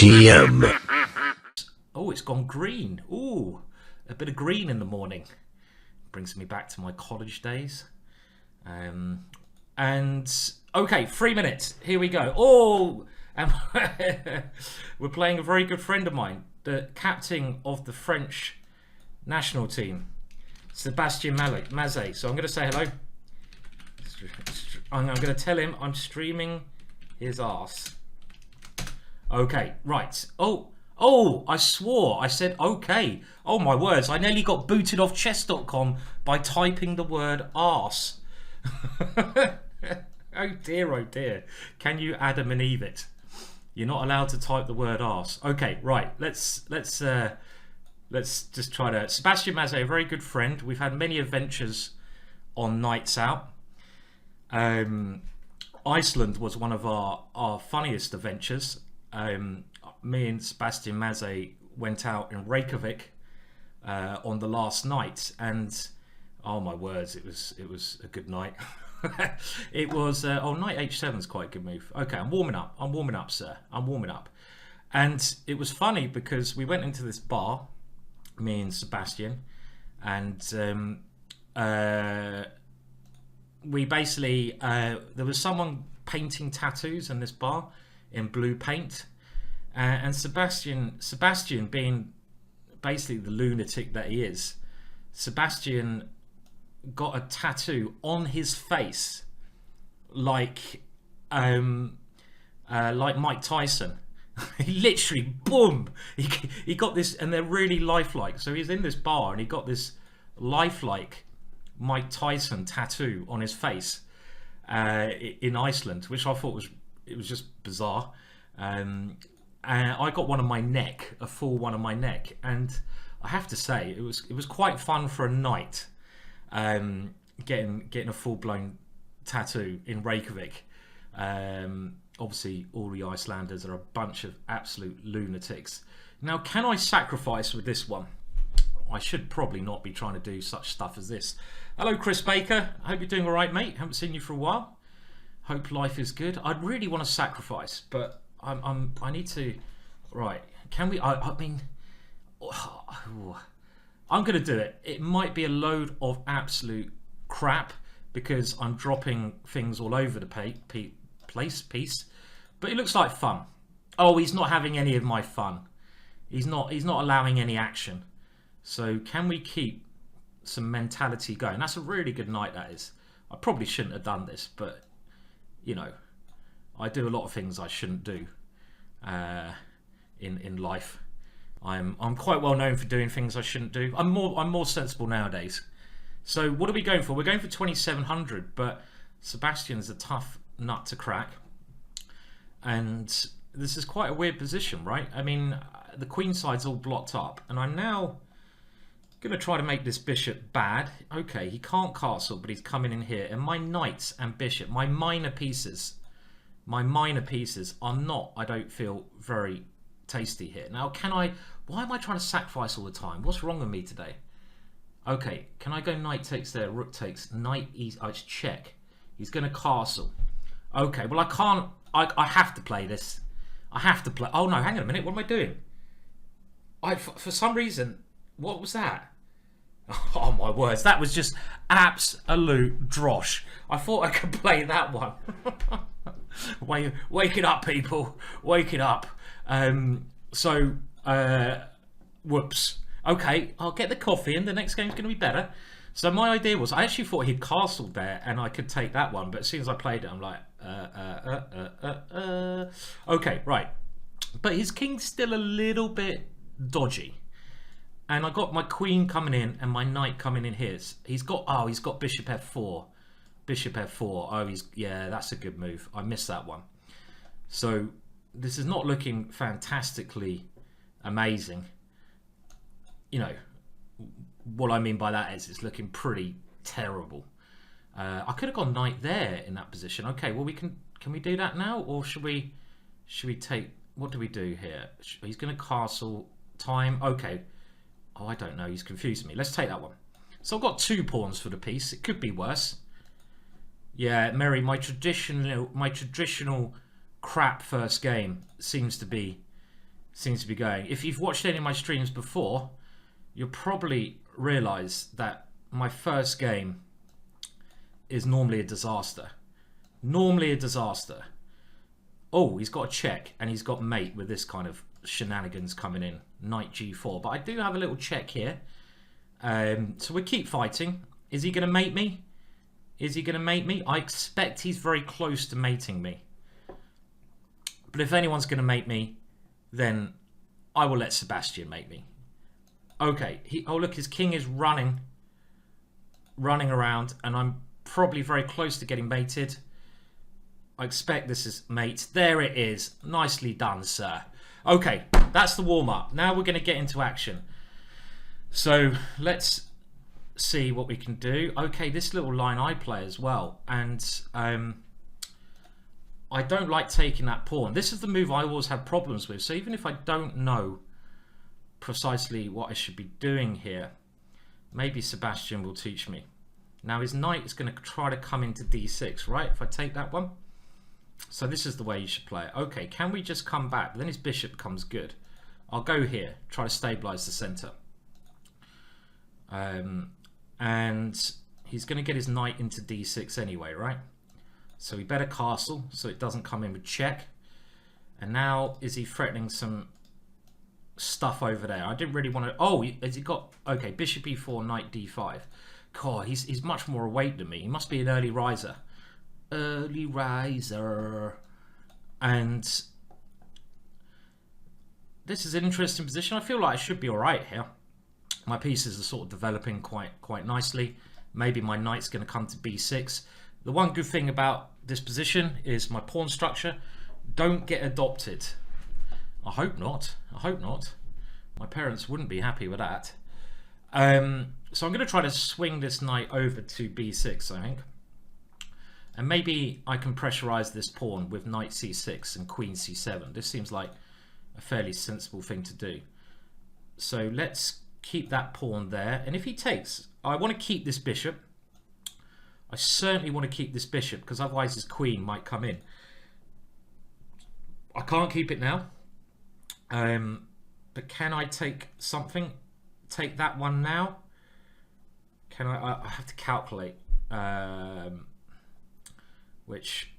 GingerGM. Oh, it's gone green. Ooh, a bit of green in the morning. Brings me back to my college days. And okay, 3 minutes. Here we go. Oh, and we're playing a very good friend of mine, the captain of the French national team, Sebastian Mazet. So I'm going to say hello. I'm going to tell him I'm streaming his ass. Okay, right. Oh, I swore. I said okay. Oh my words, I nearly got booted off chess.com by typing the word arse. Oh dear. Can you Adam and Eve it? You're not allowed to type the word arse. Okay, right. Let's just try to. Sebastian Mazet, a very good friend. We've had many adventures on nights out. Iceland was one of our funniest adventures. Me and Sebastian Mazet went out in Reykjavik on the last night, and oh my words, it was a good night. It was knight h7 is quite a good move. Okay, I'm warming up, sir. I'm warming up. And it was funny because we went into this bar, me and Sebastian, and we basically there was someone painting tattoos in this bar in blue paint, and Sebastian being basically the lunatic that he is, Sebastian got a tattoo on his face like Mike Tyson. He literally, boom, he got this, and they're really lifelike. So he's in this bar and he got this lifelike Mike Tyson tattoo on his face in Iceland, which I thought was just bizarre. And I got one on my neck, a full one on my neck, and I have to say it was quite fun for a night, getting a full-blown tattoo in Reykjavik. Obviously all the Icelanders are a bunch of absolute lunatics. Now, can I sacrifice with this one? I should probably not be trying to do such stuff as this. Hello, Chris Baker. I hope you're doing all right, mate. Haven't seen you for a while. Hope life is good. I'd really want to sacrifice, but I need to. Right? Can we? I mean, I'm going to do it. It might be a load of absolute crap because I'm dropping things all over the piece, but it looks like fun. Oh, he's not having any of my fun. He's not allowing any action. So can we keep some mentality going? That's a really good night, that is. I probably shouldn't have done this, but you know, I do a lot of things I shouldn't do in life. I'm quite well known for doing things I shouldn't do. I'm more sensible nowadays. So what are we going for? We're going for 2700, but Sebastian's a tough nut to crack, and this is quite a weird position, right? I mean, the queen side's all blocked up, and I'm now going to try to make this bishop bad. Okay, he can't castle, but he's coming in here, and my knights and bishop, my minor pieces are not, I don't feel, very tasty here. Now, why am I trying to sacrifice all the time? What's wrong with me today? Okay, can I go knight takes there, rook takes, knight east, oh, it's check. He's going to castle. Okay, well, I can't, I have to play this. I have to play. Oh no, hang on a minute, what am I doing? For some reason, what was that? Oh my words, that was just absolute drosh. I thought I could play that one. Wake it up, people. Wake it up. Whoops. Okay, I'll get the coffee in. The next game's going to be better. So my idea was, I actually thought he'd castled there and I could take that one. But as soon as I played it, I'm like, okay, right. But his king's still a little bit dodgy. And I got my queen coming in and my knight coming in here. He's got bishop f4. Bishop f4. Oh, yeah, that's a good move. I missed that one. So this is not looking fantastically amazing. You know, what I mean by that is it's looking pretty terrible. I could have gone knight there in that position. Okay, well, can we do that now? Or should we take, what do we do here? He's going to castle time. Okay. Oh, I don't know. He's confusing me. Let's take that one. So I've got 2 pawns for the piece. It could be worse. Yeah, Mary, my traditional crap first game seems to be seems to be going. If you've watched any of my streams before, you'll probably realize that my first game is normally a disaster. Normally a disaster. Oh, he's got a check and he's got mate with this kind of shenanigans coming in. Knight g4. But I do have a little check here. So we keep fighting. Is he going to mate me? Is he going to mate me? I expect he's very close to mating me. But if anyone's going to mate me, then I will let Sebastian mate me. Okay. Oh, look, his king is running around, and I'm probably very close to getting mated. I expect this is mate. There it is. Nicely done, sir. Okay, that's the warm-up. Now we're going to get into action. So let's see what we can do. Okay, this little line I play as well, and I don't like taking that pawn. This is the move I always have problems with. So even if I don't know precisely what I should be doing here, maybe Sebastian will teach me. Now his knight is going to try to come into d6, right? If I take that one. So this is the way you should play it. Okay, can we just come back? But then his bishop comes good. I'll go here, try to stabilize the center. And he's going to get his knight into d6 anyway, right? So he better castle so it doesn't come in with check. And now is he threatening some stuff over there? I didn't really want to... Oh, has he got... Okay, bishop e4, knight d5. God, he's much more awake than me. He must be an early riser. Early riser. And this is an interesting position. I feel like I should be all right here. My pieces are sort of developing quite nicely. Maybe my knight's going to come to b6. The one good thing about this position is my pawn structure don't get adopted. I hope not. I hope not. My parents wouldn't be happy with that. So I'm going to try to swing this knight over to b6, I think. And maybe I can pressurize this pawn with knight c6 and queen c7. This seems like a fairly sensible thing to do. So let's keep that pawn there. And if he takes, I want to keep this bishop. I certainly want to keep this bishop because otherwise his queen might come in. I can't keep it now. But can I take something? Take that one now? Can I have to calculate. Which,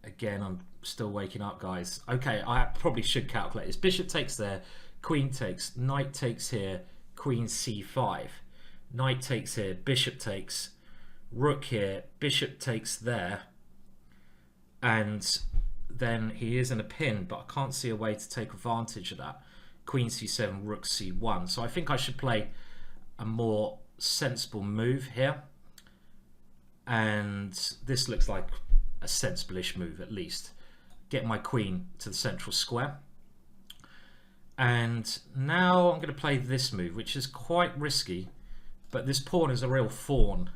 again, I'm still waking up, guys. Okay, I probably should calculate this. Bishop takes there. Queen takes. Knight takes here. Queen c5. Knight takes here. Bishop takes. Rook here, bishop takes there, and then he is in a pin, but I can't see a way to take advantage of that. Queen c7, rook c1. So I think I should play a more sensible move here, and this looks like a sensible-ish move at least. Get my queen to the central square, and now I'm going to play this move, which is quite risky, but this pawn is a real thorn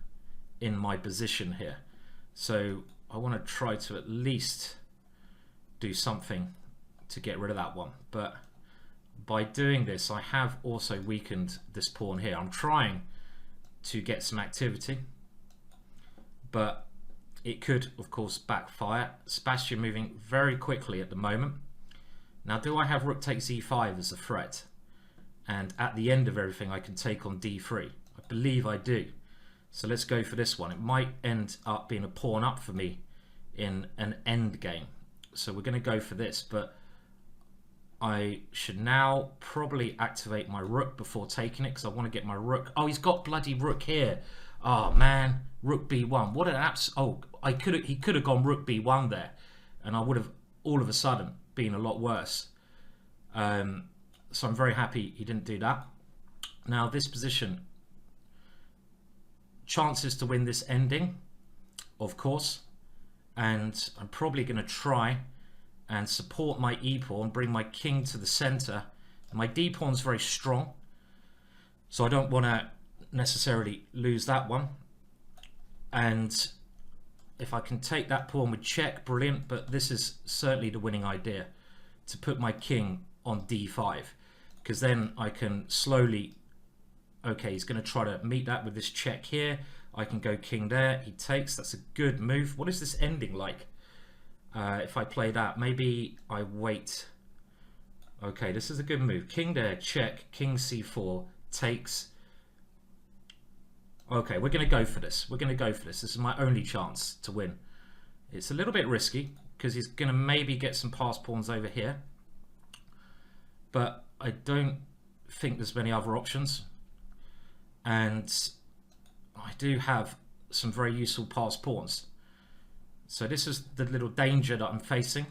in my position here, so I want to try to at least do something to get rid of that one. But by doing this, I have also weakened this pawn here. I'm trying to get some activity, but it could of course backfire. Sebastian moving very quickly at the moment. Now, do I have rook takes e5 as a threat, and at the end of everything I can take on d3? I believe I do. So let's go for this one. It might end up being a pawn up for me in an end game. So we're going to go for this, but I should now probably activate my rook before taking it because I want to get my rook. Oh, he's got bloody rook here. Oh man, rook b1. What an oh, he could have gone rook b1 there, and I would have all of a sudden been a lot worse. So I'm very happy he didn't do that. Now this position, chances to win this ending, of course, and I'm probably going to try and support my e-pawn, bring my king to the center. My d-pawn's very strong, so I don't want to necessarily lose that one. And if I can take that pawn with check, brilliant, but this is certainly the winning idea, to put my king on d5, because then I can slowly... Okay, he's going to try to meet that with this check here. I can go king there. He takes. That's a good move. What is this ending like? If I play that, maybe I wait. Okay, this is a good move. King there, check. King c4 takes. Okay, we're going to go for this. We're going to go for this. This is my only chance to win. It's a little bit risky because he's going to maybe get some passed pawns over here. But I don't think there's many other options. And I do have some very useful passed pawns. So this is the little danger that I'm facing.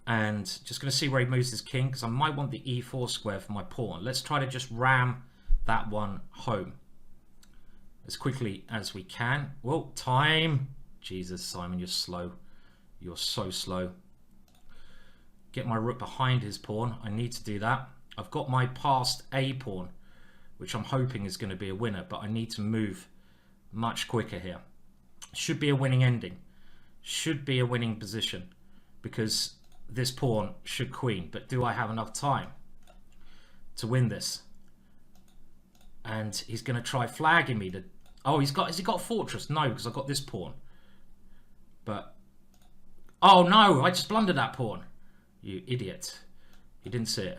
And just going to see where he moves his king, because I might want the e4 square for my pawn. Let's try to just ram that one home as quickly as we can. Whoa, time. Jesus, Simon, you're slow. You're so slow. Get my rook behind his pawn. I need to do that. I've got my passed a pawn, which I'm hoping is going to be a winner, but I need to move much quicker here. Should be a winning ending. Should be a winning position, because this pawn should queen. But do I have enough time to win this? And he's going to try flagging me to... Oh, has he got a fortress? No, because I've got this pawn. But... Oh no, I just blundered that pawn. You idiot. You didn't see it.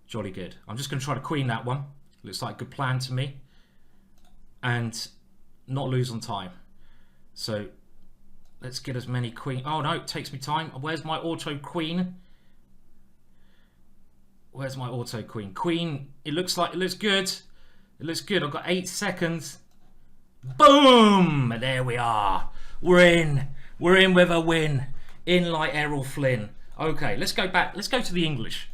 Jolly good. I'm just going to try to queen that one. Looks like a good plan to me. And not lose on time. So let's get as many queen... Oh no, it takes me time. Where's my auto queen? Where's my auto queen? Queen, it looks good. It looks good. I've got 8 seconds. Boom! There we are. We're in. We're in with a win. In like Errol Flynn. Okay, let's go back. Let's go to the English.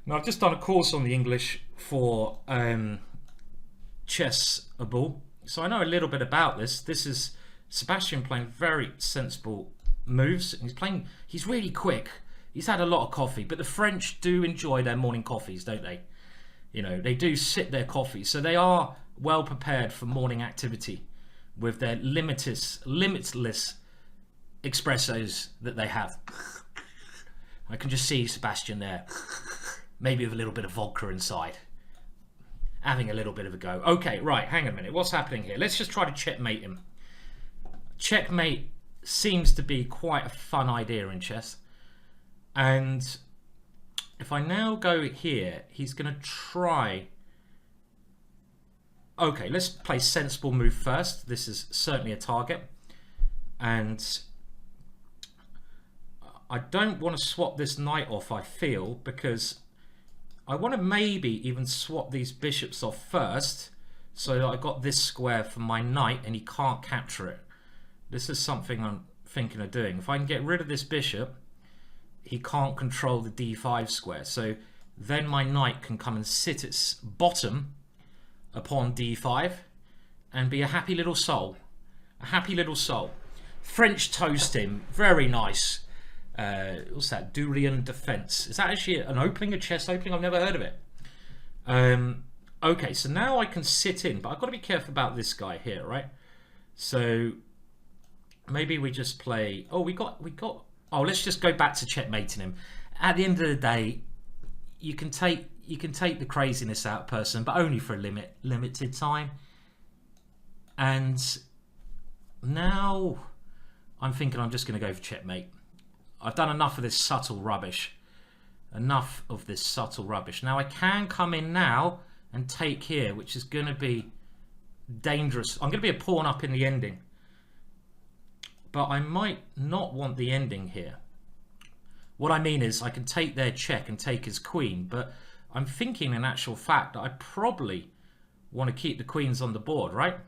Now, I've just done a course on the English for Chessable. So I know a little bit about this. This is Sebastian playing very sensible moves. He's really quick. He's had a lot of coffee. But the French do enjoy their morning coffees, don't they? You know, they do sip their coffee. So they are well prepared for morning activity with their limitless espressos that they have. I can just see Sebastian there, maybe with a little bit of vodka inside, having a little bit of a go. Okay, right, hang on a minute. What's happening here? Let's just try to checkmate him. Checkmate seems to be quite a fun idea in chess. And if I now go here, he's going to try... Okay, let's play sensible move first. This is certainly a target. And I don't want to swap this knight off, I feel, because I want to maybe even swap these bishops off first so that I got this square for my knight and he can't capture it. This is something I'm thinking of doing. If I can get rid of this bishop, he can't control the d5 square. So then my knight can come and sit its bottom upon d5 and be a happy little soul. A happy little soul. French toast him. Very nice. What's that? Durian defense. Is that actually an opening, a chess opening? I've never heard of it. Okay, so now I can sit in, but I've got to be careful about this guy here, right? So maybe we just play... Oh, we got... Oh, let's just go back to checkmating him. At the end of the day, you can take the craziness out of a person, but only for a limited time. And now I'm thinking I'm just going to go for checkmate. I've done enough of this subtle rubbish. Enough of this subtle rubbish. Now I can come in now and take here, which is going to be dangerous. I'm going to be a pawn up in the ending. But I might not want the ending here. What I mean is I can take their check and take his queen, but I'm thinking in actual fact that I probably want to keep the queens on the board, right?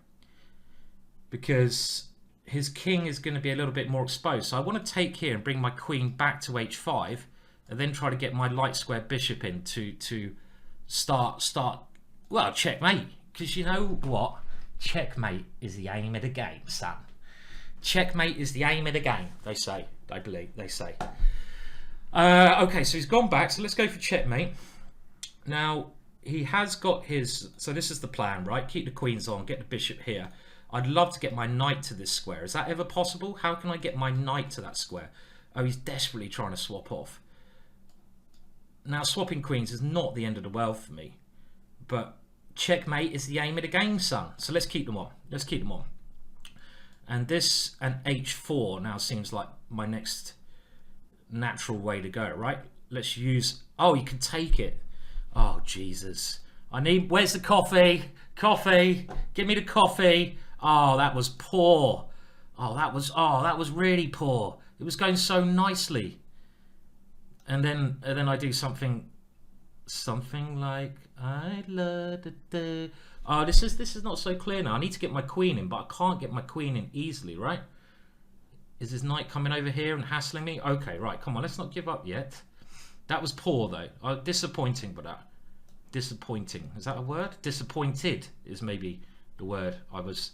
Because his king is going to be a little bit more exposed. So I want to take here and bring my queen back to h5 and then try to get my light square bishop in to start, well, checkmate. Because you know what? Checkmate is the aim of the game, son. Checkmate is the aim of the game, they say. I believe they say. Okay, so he's gone back. So let's go for checkmate. Now, he has got his... So this is the plan, right? Keep the queens on, get the bishop here. I'd love to get my knight to this square. Is that ever possible? How can I get my knight to that square? Oh, he's desperately trying to swap off. Now, swapping queens is not the end of the world for me. But checkmate is the aim of the game, son. So let's keep them on. Let's keep them on. And this and h4 now seems like my next natural way to go, right? Let's use... Oh, you can take it. Oh, Jesus. I need... Where's the coffee? Coffee. Give me the coffee. Oh, that was poor. Oh, that was really poor. It was going so nicely. And then I do something like I love the... Oh, this is not so clear now. I need to get my queen in, but I can't get my queen in easily, right? Is this knight coming over here and hassling me? Okay, right, come on, let's not give up yet. That was poor, though. Disappointing, but disappointing. Is that a word? Disappointed is maybe the word I was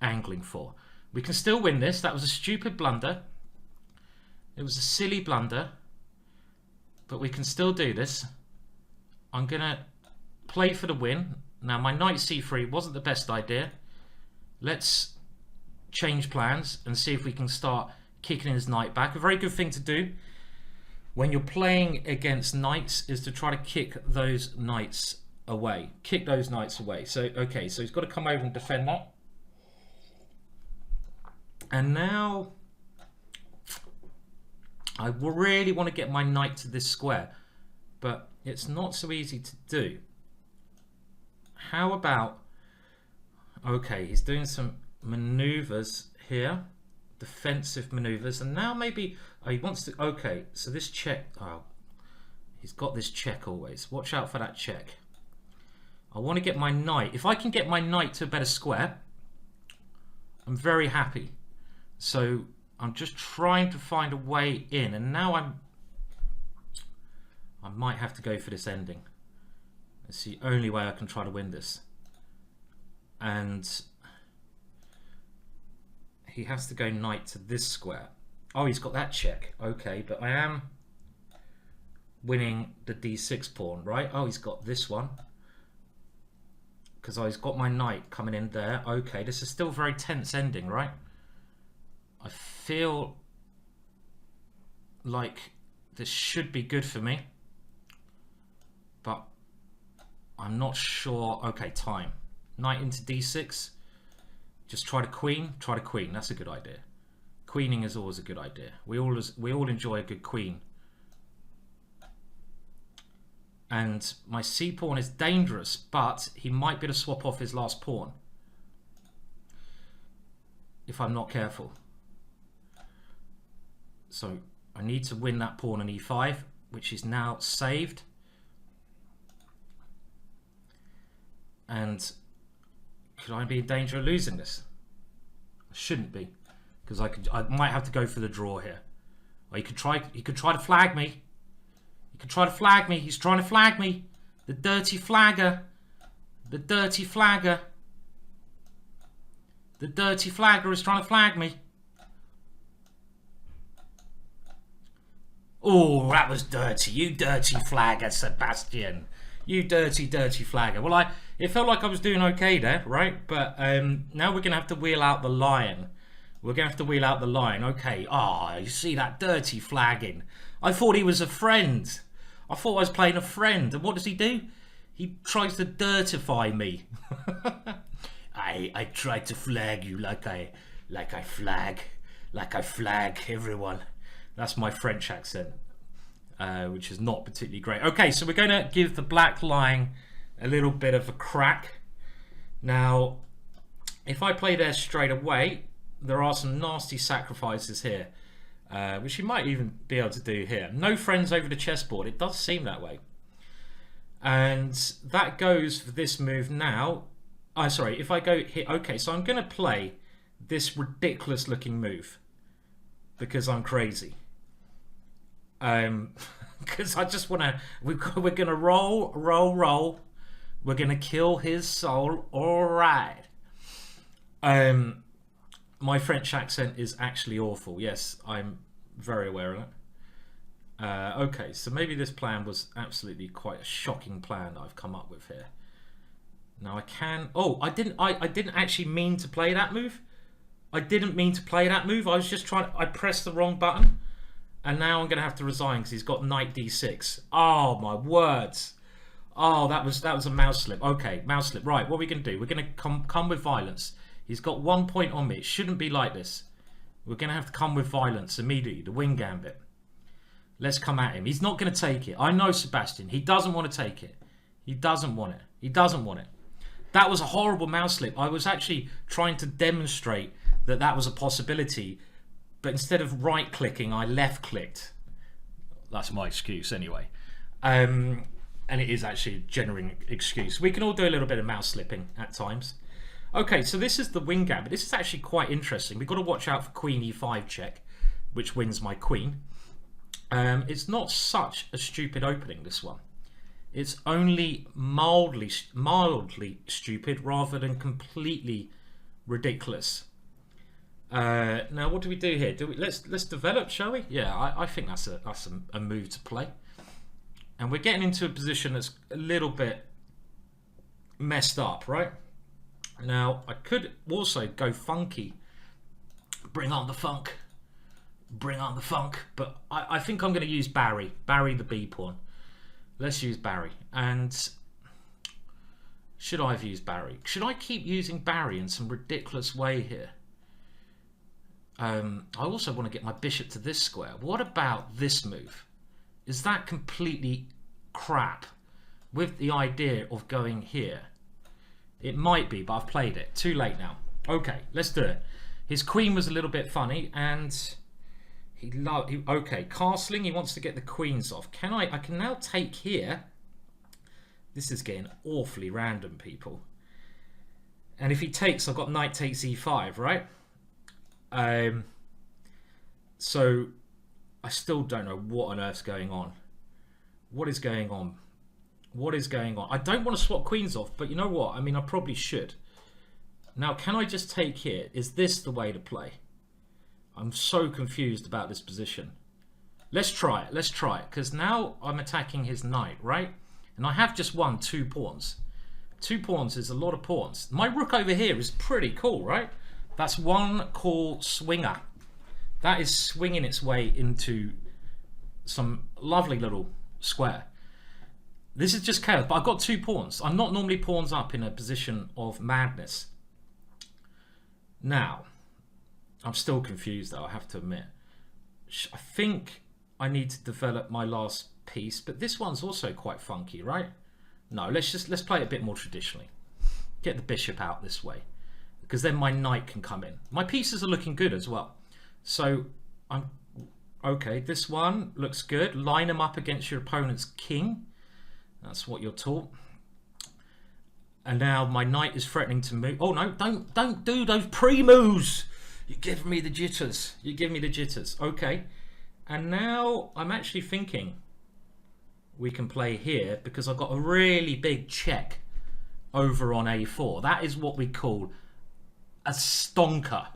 angling for. We can still win this. That was a stupid blunder. It was a silly blunder. But we can still do this. I'm going to play for the win. Now, my knight c3 wasn't the best idea. Let's change plans and see if we can start kicking his knight back. A very good thing to do when you're playing against knights is to try to kick those knights away. Kick those knights away. So, okay, so he's got to come over and defend that. And now I really want to get my knight to this square, but it's not so easy to do. How about... Okay, he's doing some maneuvers here, defensive maneuvers, and now maybe he wants to... Okay, so this check... Oh, he's got this check always. Watch out for that check. I want to get my knight. If I can get my knight to a better square, I'm very happy. So I'm just trying to find a way in, and now I might have to go for this ending. It's the only way I can try to win this. And he has to go knight to this square. Oh, he's got that check. Okay, but I am winning the d6 pawn, right? Oh, he's got this one. Because he's got my knight coming in there. Okay, this is still a very tense ending, right? I feel like this should be good for me, but I'm not sure. Okay, time. Knight into d6. Just try to queen. Try to queen. That's a good idea. Queening is always a good idea. We all enjoy a good queen. And my c pawn is dangerous, but he might be able to swap off his last pawn if I'm not careful. So I need to win that pawn on e5, which is now saved. And could I be in danger of losing this? I shouldn't be, because I might have to go for the draw here. Or he could try to flag me. He could try to flag me. He's trying to flag me. The dirty flagger. The dirty flagger. The dirty flagger is trying to flag me. Oh, that was dirty. You dirty flagger, Sebastian. You dirty, dirty flagger. Well, it felt like I was doing okay there, right? But now we're going to have to wheel out the lion. We're going to have to wheel out the lion. Okay. Ah, you see that dirty flagging. I thought he was a friend. I thought I was playing a friend. And what does he do? He tries to dirtify me. I tried to flag you like I flag everyone. That's my French accent, which is not particularly great. Okay, so we're going to give the black line a little bit of a crack. Now, if I play there straight away, there are some nasty sacrifices here, which you might even be able to do here. No friends over the chessboard. It does seem that way. And that goes for this move now. Sorry, if I go here... Okay, so I'm going to play this ridiculous looking move because I'm crazy. Because I just want to... We're going to roll. We're going to kill his soul. All right. My French accent is actually awful. Yes, I'm very aware of it. Okay, so maybe this plan was absolutely quite a shocking plan that I've come up with here. Now I can... Oh, I didn't actually mean to play that move. I didn't mean to play that move. I was just trying... I pressed the wrong button. And now I'm going to have to resign because he's got knight d6. Oh, my words. Oh, that was a mouse slip. Okay, mouse slip. Right, what are we going to do? We're going to come with violence. He's got 1 point on me. It shouldn't be like this. We're going to have to come with violence immediately. The wing gambit. Let's come at him. He's not going to take it. I know Sebastian. He doesn't want to take it. He doesn't want it. He doesn't want it. That was a horrible mouse slip. I was actually trying to demonstrate that that was a possibility, but instead of right clicking, I left clicked. That's my excuse anyway. And it is actually a genuine excuse. We can all do a little bit of mouse slipping at times. Okay, so this is the wing gambit. This is actually quite interesting. We've got to watch out for queen e5 check, which wins my queen. It's not such a stupid opening, this one. It's only mildly stupid rather than completely ridiculous. Now, what do we do here? Let's develop, shall we? Yeah, I think that's a move to play. And we're getting into a position that's a little bit messed up, right? Now, I could also go funky. Bring on the funk. Bring on the funk. But I think I'm going to use Barry. Barry the B pawn. Let's use Barry. And should I have used Barry? Should I keep using Barry in some ridiculous way here? I also want to get my bishop to this square. What about this move? Is that completely crap with the idea of going here? It might be, but I've played it. Too late now. Okay, let's do it. His queen was a little bit funny, and okay, castling. He wants to get the queens off. I can now take here. This is getting awfully random, people. And if he takes, I've got knight takes e5, right? So I still don't know what on earth's going on. What is going on? What is going on? I don't want to swap queens off, but you know what? I mean, I probably should. Now, can I just take here? Is this the way to play? I'm so confused about this position. Let's try it. Let's try it. Because now I'm attacking his knight, right? And I have just won 2 pawns. 2 pawns is a lot of pawns. My rook over here is pretty cool, right? That's one call swinger. That is swinging its way into some lovely little square. This is just chaos, but I've got 2 pawns. I'm not normally pawns up in a position of madness. Now, I'm still confused though, I have to admit. I think I need to develop my last piece, but this one's also quite funky, right? No, let's play it a bit more traditionally. Get the bishop out this way, because then my knight can come in. My pieces are looking good as well. So I'm okay, this one looks good. Line them up against your opponent's king. That's what you're taught. And now my knight is threatening to move. Oh no, don't do those pre-moves. You're giving me the jitters. You give me the jitters. Okay. And now I'm actually thinking we can play here because I've got a really big check over on a4. That is what we call a stonker.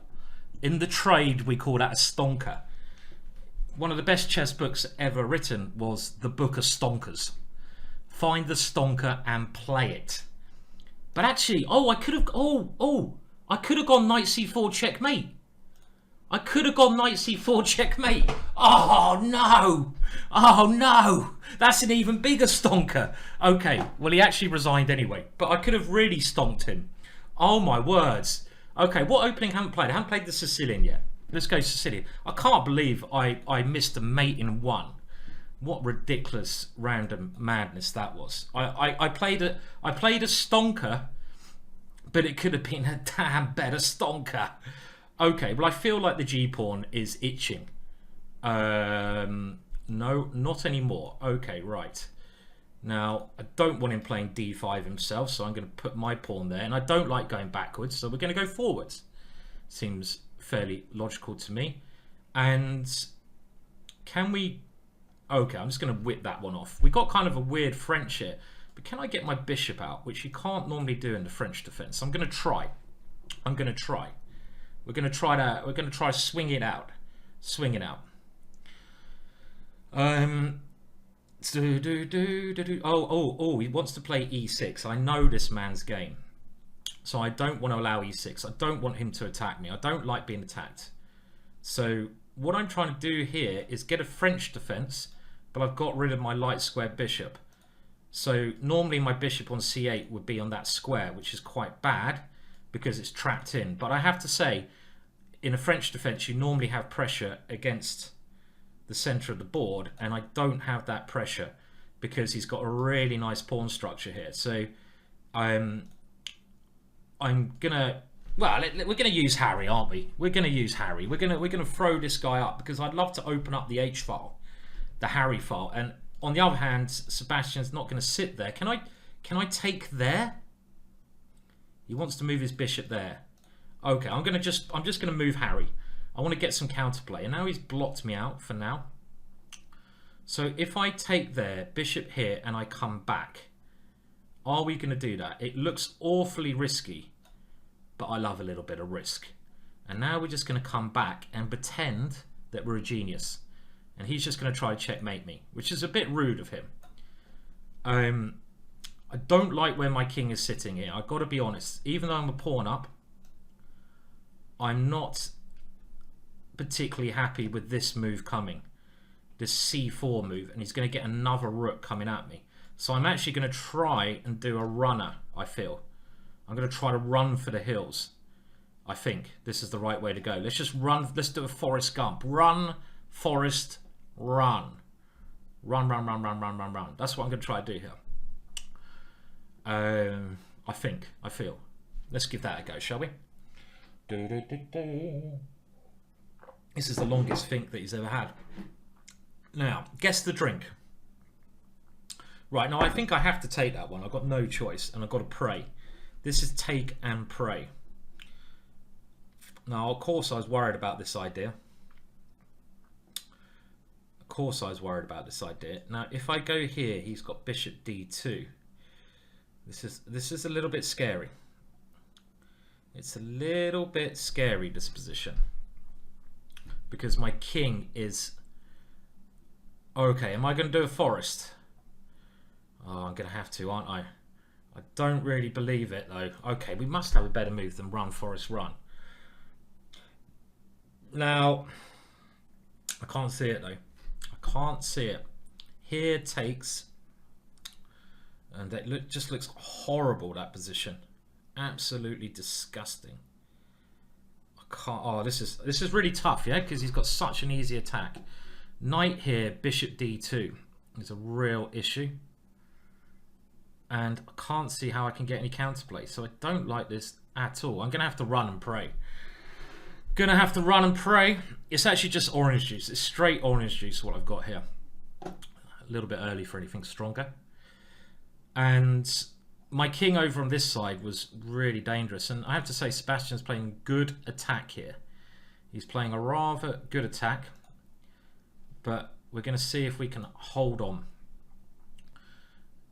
In the trade, we call that a stonker. One of the best chess books ever written was The Book of Stonkers. Find the stonker and play it. But actually, I could have gone knight c4 checkmate. I could have gone knight c4 checkmate. Oh no! Oh no! That's an even bigger stonker. Okay, well he actually resigned anyway, but I could have really stonked him. Oh my words. Okay, what opening haven't played? I haven't played the Sicilian yet. Let's go Sicilian. I can't believe I missed a mate in 1. What ridiculous random madness that was. I played a stonker, but it could have been a damn better stonker. Okay, well I feel like the G pawn is itching. No, not anymore. Okay, right. Now, I don't want him playing d5 himself, so I'm going to put my pawn there. And I don't like going backwards, so we're going to go forwards. Seems fairly logical to me. And can we... Okay, I'm just going to whip that one off. We got kind of a weird French here. But can I get my bishop out, which you can't normally do in the French defense? I'm going to try. I'm going to try. We're going to try to swing it out. Swing it out. Oh, he wants to play e6. I know this man's game. So I don't want to allow e6. I don't want him to attack me. I don't like being attacked. So what I'm trying to do here is get a French defense, but I've got rid of my light square bishop. So normally my bishop on c8 would be on that square, which is quite bad because it's trapped in. But I have to say, in a French defense, you normally have pressure against the center of the board, and I don't have that pressure because he's got a really nice pawn structure here. So I'm gonna, well, we're gonna use Harry, aren't we? We're gonna use Harry. We're gonna throw this guy up because I'd love to open up the H file, the Harry file. And on the other hand, Sebastian's not gonna sit there. Can I take there? He wants to move his bishop there. Okay, I'm just gonna move Harry. I want to get some counterplay, and now he's blocked me out for now. So if I take there, bishop here, and I come back, are we going to do that? It looks awfully risky, but I love a little bit of risk. And now we're just going to come back and pretend that we're a genius, and he's just going to try to checkmate me, which is a bit rude of him. I don't like where my king is sitting here. I've got to be honest. Even though I'm a pawn up, I'm not particularly happy with this move coming, this c4 move, and he's going to get another rook coming at me. So I'm actually going to try and do a runner. I feel I'm going to try to run for the hills. I think this is the right way to go. Let's just run. Let's do a Forrest Gump. Run, Forrest, run. Run, run, run, run, run, run, run. That's what I'm going to try to do here. I feel. Let's give that a go, shall we? This is the longest think that he's ever had. Now, guess the drink. Right, now I think I have to take that one. I've got no choice, and I've got to pray. This is take and pray. Now, of course I was worried about this idea. Of course I was worried about this idea. Now, if I go here, he's got bishop d2. This is a little bit scary. It's a little bit scary, this position. Because my king is... Okay, am I going to do a forest? Oh, I'm going to have to, aren't I? I don't really believe it, though. Okay, we must have a better move than run, forest, run. Now, I can't see it, though. I can't see it. Here takes... And that just looks horrible, that position. Absolutely disgusting. Oh, this is really tough, yeah, because he's got such an easy attack. Knight here, bishop d2 is a real issue, and I can't see how I can get any counterplay. So I don't like this at all. I'm gonna have to run and pray. Gonna have to run and pray. It's actually just orange juice. It's straight orange juice what I've got here. A little bit early for anything stronger. And my king over on this side was really dangerous, and I have to say Sebastian's playing good attack here. He's playing a rather good attack, but we're going to see if we can hold on.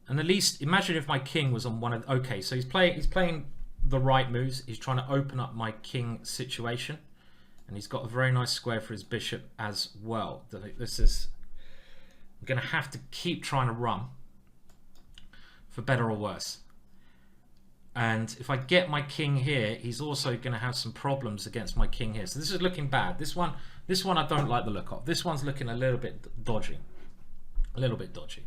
And at least imagine if my king was on one of... Okay, so he's playing the right moves. He's trying to open up my king situation, and he's got a very nice square for his bishop as well. This is... I'm going to have to keep trying to run, for better or worse. And if I get my king here, he's also going to have some problems against my king here. So this is looking bad. This one I don't like the look of. This one's looking a little bit dodgy. A little bit dodgy.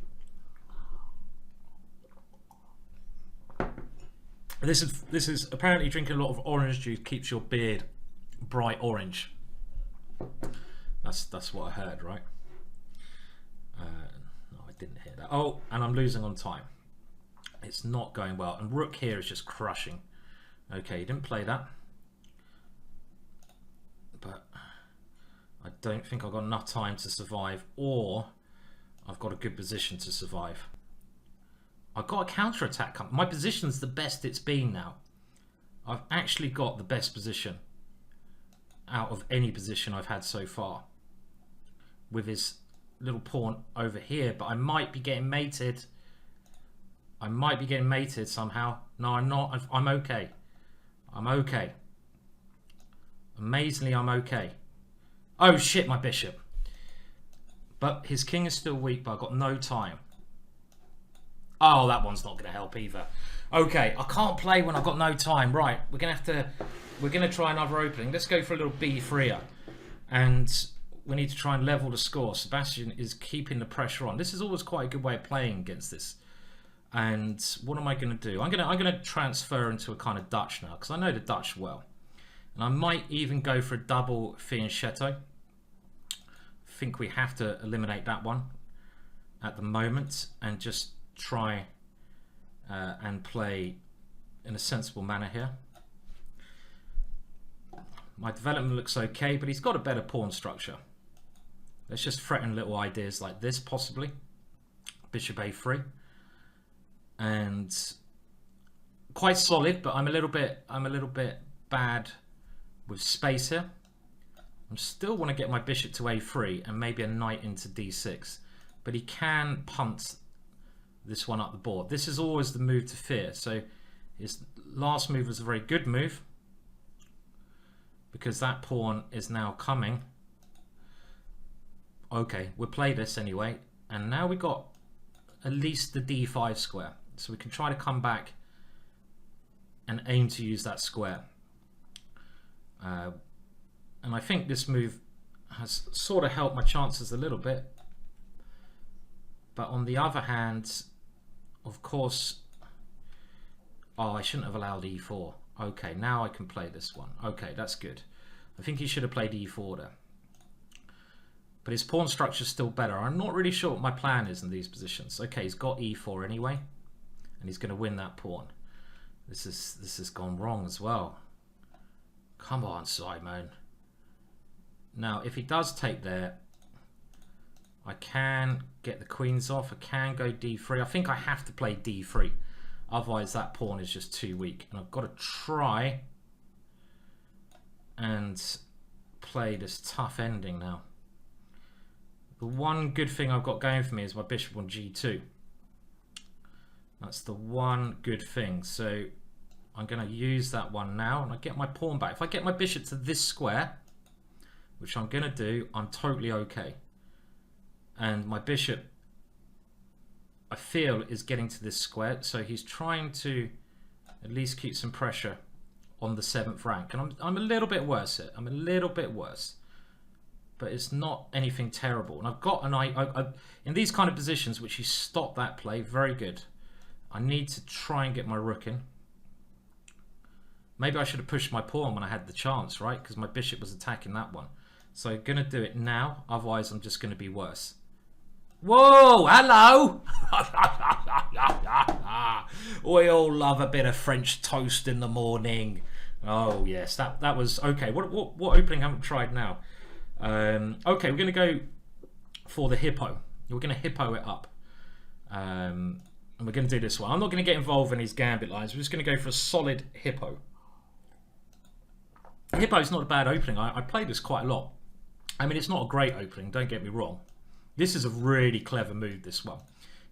This is apparently drinking a lot of orange juice keeps your beard bright orange. That's what I heard, right? No, I didn't hear that. Oh, and I'm losing on time. It's not going well, and rook here is just crushing. Okay, he didn't play that, but I don't think I've got enough time to survive, or I've got a good position to survive. I've got a counter attack coming. My position's the best it's been now. I've actually got the best position out of any position I've had so far, with his little pawn over here, but I might be getting mated. I might be getting mated somehow. No, I'm not. I'm okay. I'm okay. Amazingly, I'm okay. Oh shit, my bishop. But his king is still weak, but I've got no time. Oh, that one's not going to help either. Okay, I can't play when I've got no time. Right, we're going to try another opening. Let's go for a little b3-er. And we need to try and level the score. Sebastian is keeping the pressure on. This is always quite a good way of playing against this. And what am I going to do? I'm going to transfer into a kind of Dutch now, because I know the Dutch well. And I might even go for a double fianchetto. think we have to eliminate that one at the moment and just try and play in a sensible manner here. My development looks okay, but he's got a better pawn structure. Let's just threaten little ideas like this, possibly. Bishop a3. And quite solid, but I'm a little bit bad with space here. I still want to get my bishop to a3 and maybe a knight into d6, but he can punt this one up the board. This is always the move to fear. So his last move was a very good move because that pawn is now coming. Okay, we'll play this anyway, and now we got at least the d5 square, so we can try to come back and aim to use that square. And I think this move has sort of helped my chances a little bit. But on the other hand, of course, oh, I shouldn't have allowed e4. Okay, now I can play this one. Okay, that's good. I think he should have played e4 there. But his pawn structure is still better. I'm not really sure what my plan is in these positions. Okay, he's got e4 anyway, and he's going to win that pawn. This has gone wrong as well. Come on, Simon. Now, if he does take there, I can get the queens off. I can go d3. I think I have to play d3. Otherwise, that pawn is just too weak. And I've got to try and play this tough ending now. The one good thing I've got going for me is my bishop on g2. That's the one good thing. So I'm going to use that one now, and I get my pawn back. If I get my bishop to this square, which I'm going to do, I'm totally okay. And my bishop, I feel, is getting to this square, so he's trying to at least keep some pressure on the 7th rank. And I'm a little bit worse here. I'm a little bit worse, but it's not anything terrible. And I've got an in these kind of positions, which he stopped that play, very good. I need to try and get my rook in. Maybe I should have pushed my pawn when I had the chance, right? Because my bishop was attacking that one. So I'm going to do it now, otherwise I'm just going to be worse. Whoa, hello! We all love a bit of French toast in the morning. Oh yes, that was okay. What opening haven't we tried now? Okay, we're going to go for the hippo. We're going to hippo it up. And we're going to do this one. I'm not going to get involved in his gambit lines. We're just going to go for a solid hippo. Hippo is not a bad opening. I play this quite a lot. I mean, it's not a great opening, don't get me wrong. This is a really clever move, this one.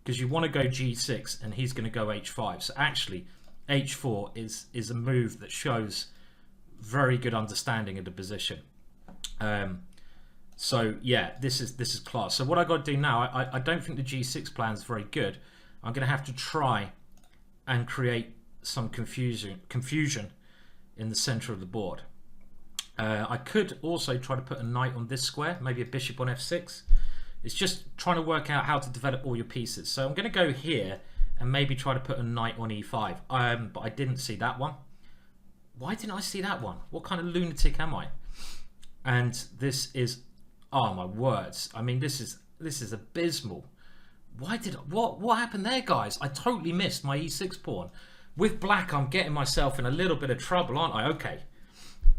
Because you want to go g6 and he's going to go h5. So actually, h4 is a move that shows very good understanding of the position. So yeah, this is class. So what I got to do now, I don't think the g6 plan is very good. I'm going to have to try and create some confusion in the center of the board. I could also try to put a knight on this square, maybe a bishop on f6. It's just trying to work out how to develop all your pieces. So I'm going to go here and maybe try to put a knight on e5. But I didn't see that one. Why didn't I see that one? What kind of lunatic am I? And this is, oh my words. I mean, this is abysmal. What happened there, guys? I totally missed my e6 pawn. With black, I'm getting myself in a little bit of trouble, aren't I? Okay.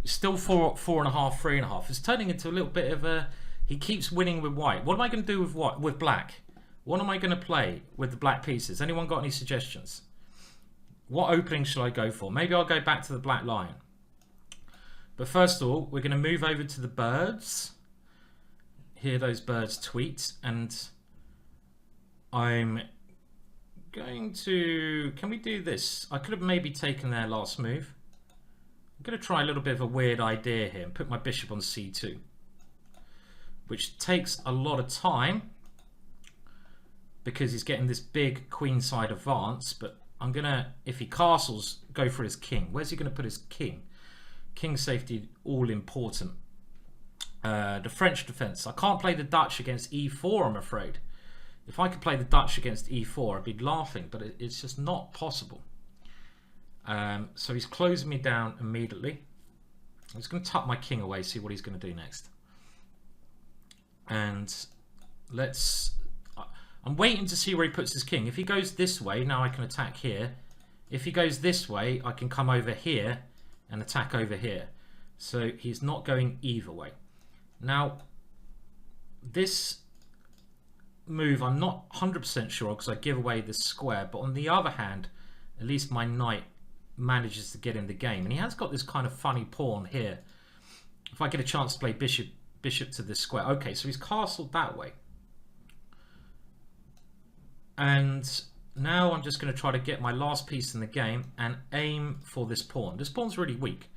Still 4.5, 3.5. It's turning into a little bit of a... He keeps winning with white. What am I going to do with what? With black? What am I going to play with the black pieces? Anyone got any suggestions? What opening should I go for? Maybe I'll go back to the black lion. But first of all, we're going to move over to the birds. Hear those birds tweet. And I'm going to... Can we do this? I could have maybe taken their last move. I'm going to try a little bit of a weird idea here and put my bishop on c2, which takes a lot of time because he's getting this big queenside advance. But I'm going to, if he castles, go for his king. Where's he going to put his king? King safety, all important. The French defense. I can't play the Dutch against e4, I'm afraid. If I could play the Dutch against e4, I'd be laughing, but it's just not possible. So he's closing me down immediately. I'm just going to tuck my king away, see what he's going to do next. And I'm waiting to see where he puts his king. If he goes this way, now I can attack here. If he goes this way, I can come over here and attack over here. So he's not going either way. Now, this move I'm not 100% sure because I give away this square, but on the other hand, at least my knight manages to get in the game. And he has got this kind of funny pawn here. If I get a chance to play bishop to this square. Okay, so he's castled that way. And now I'm just going to try to get my last piece in the game and aim for this pawn. This pawn's really weak,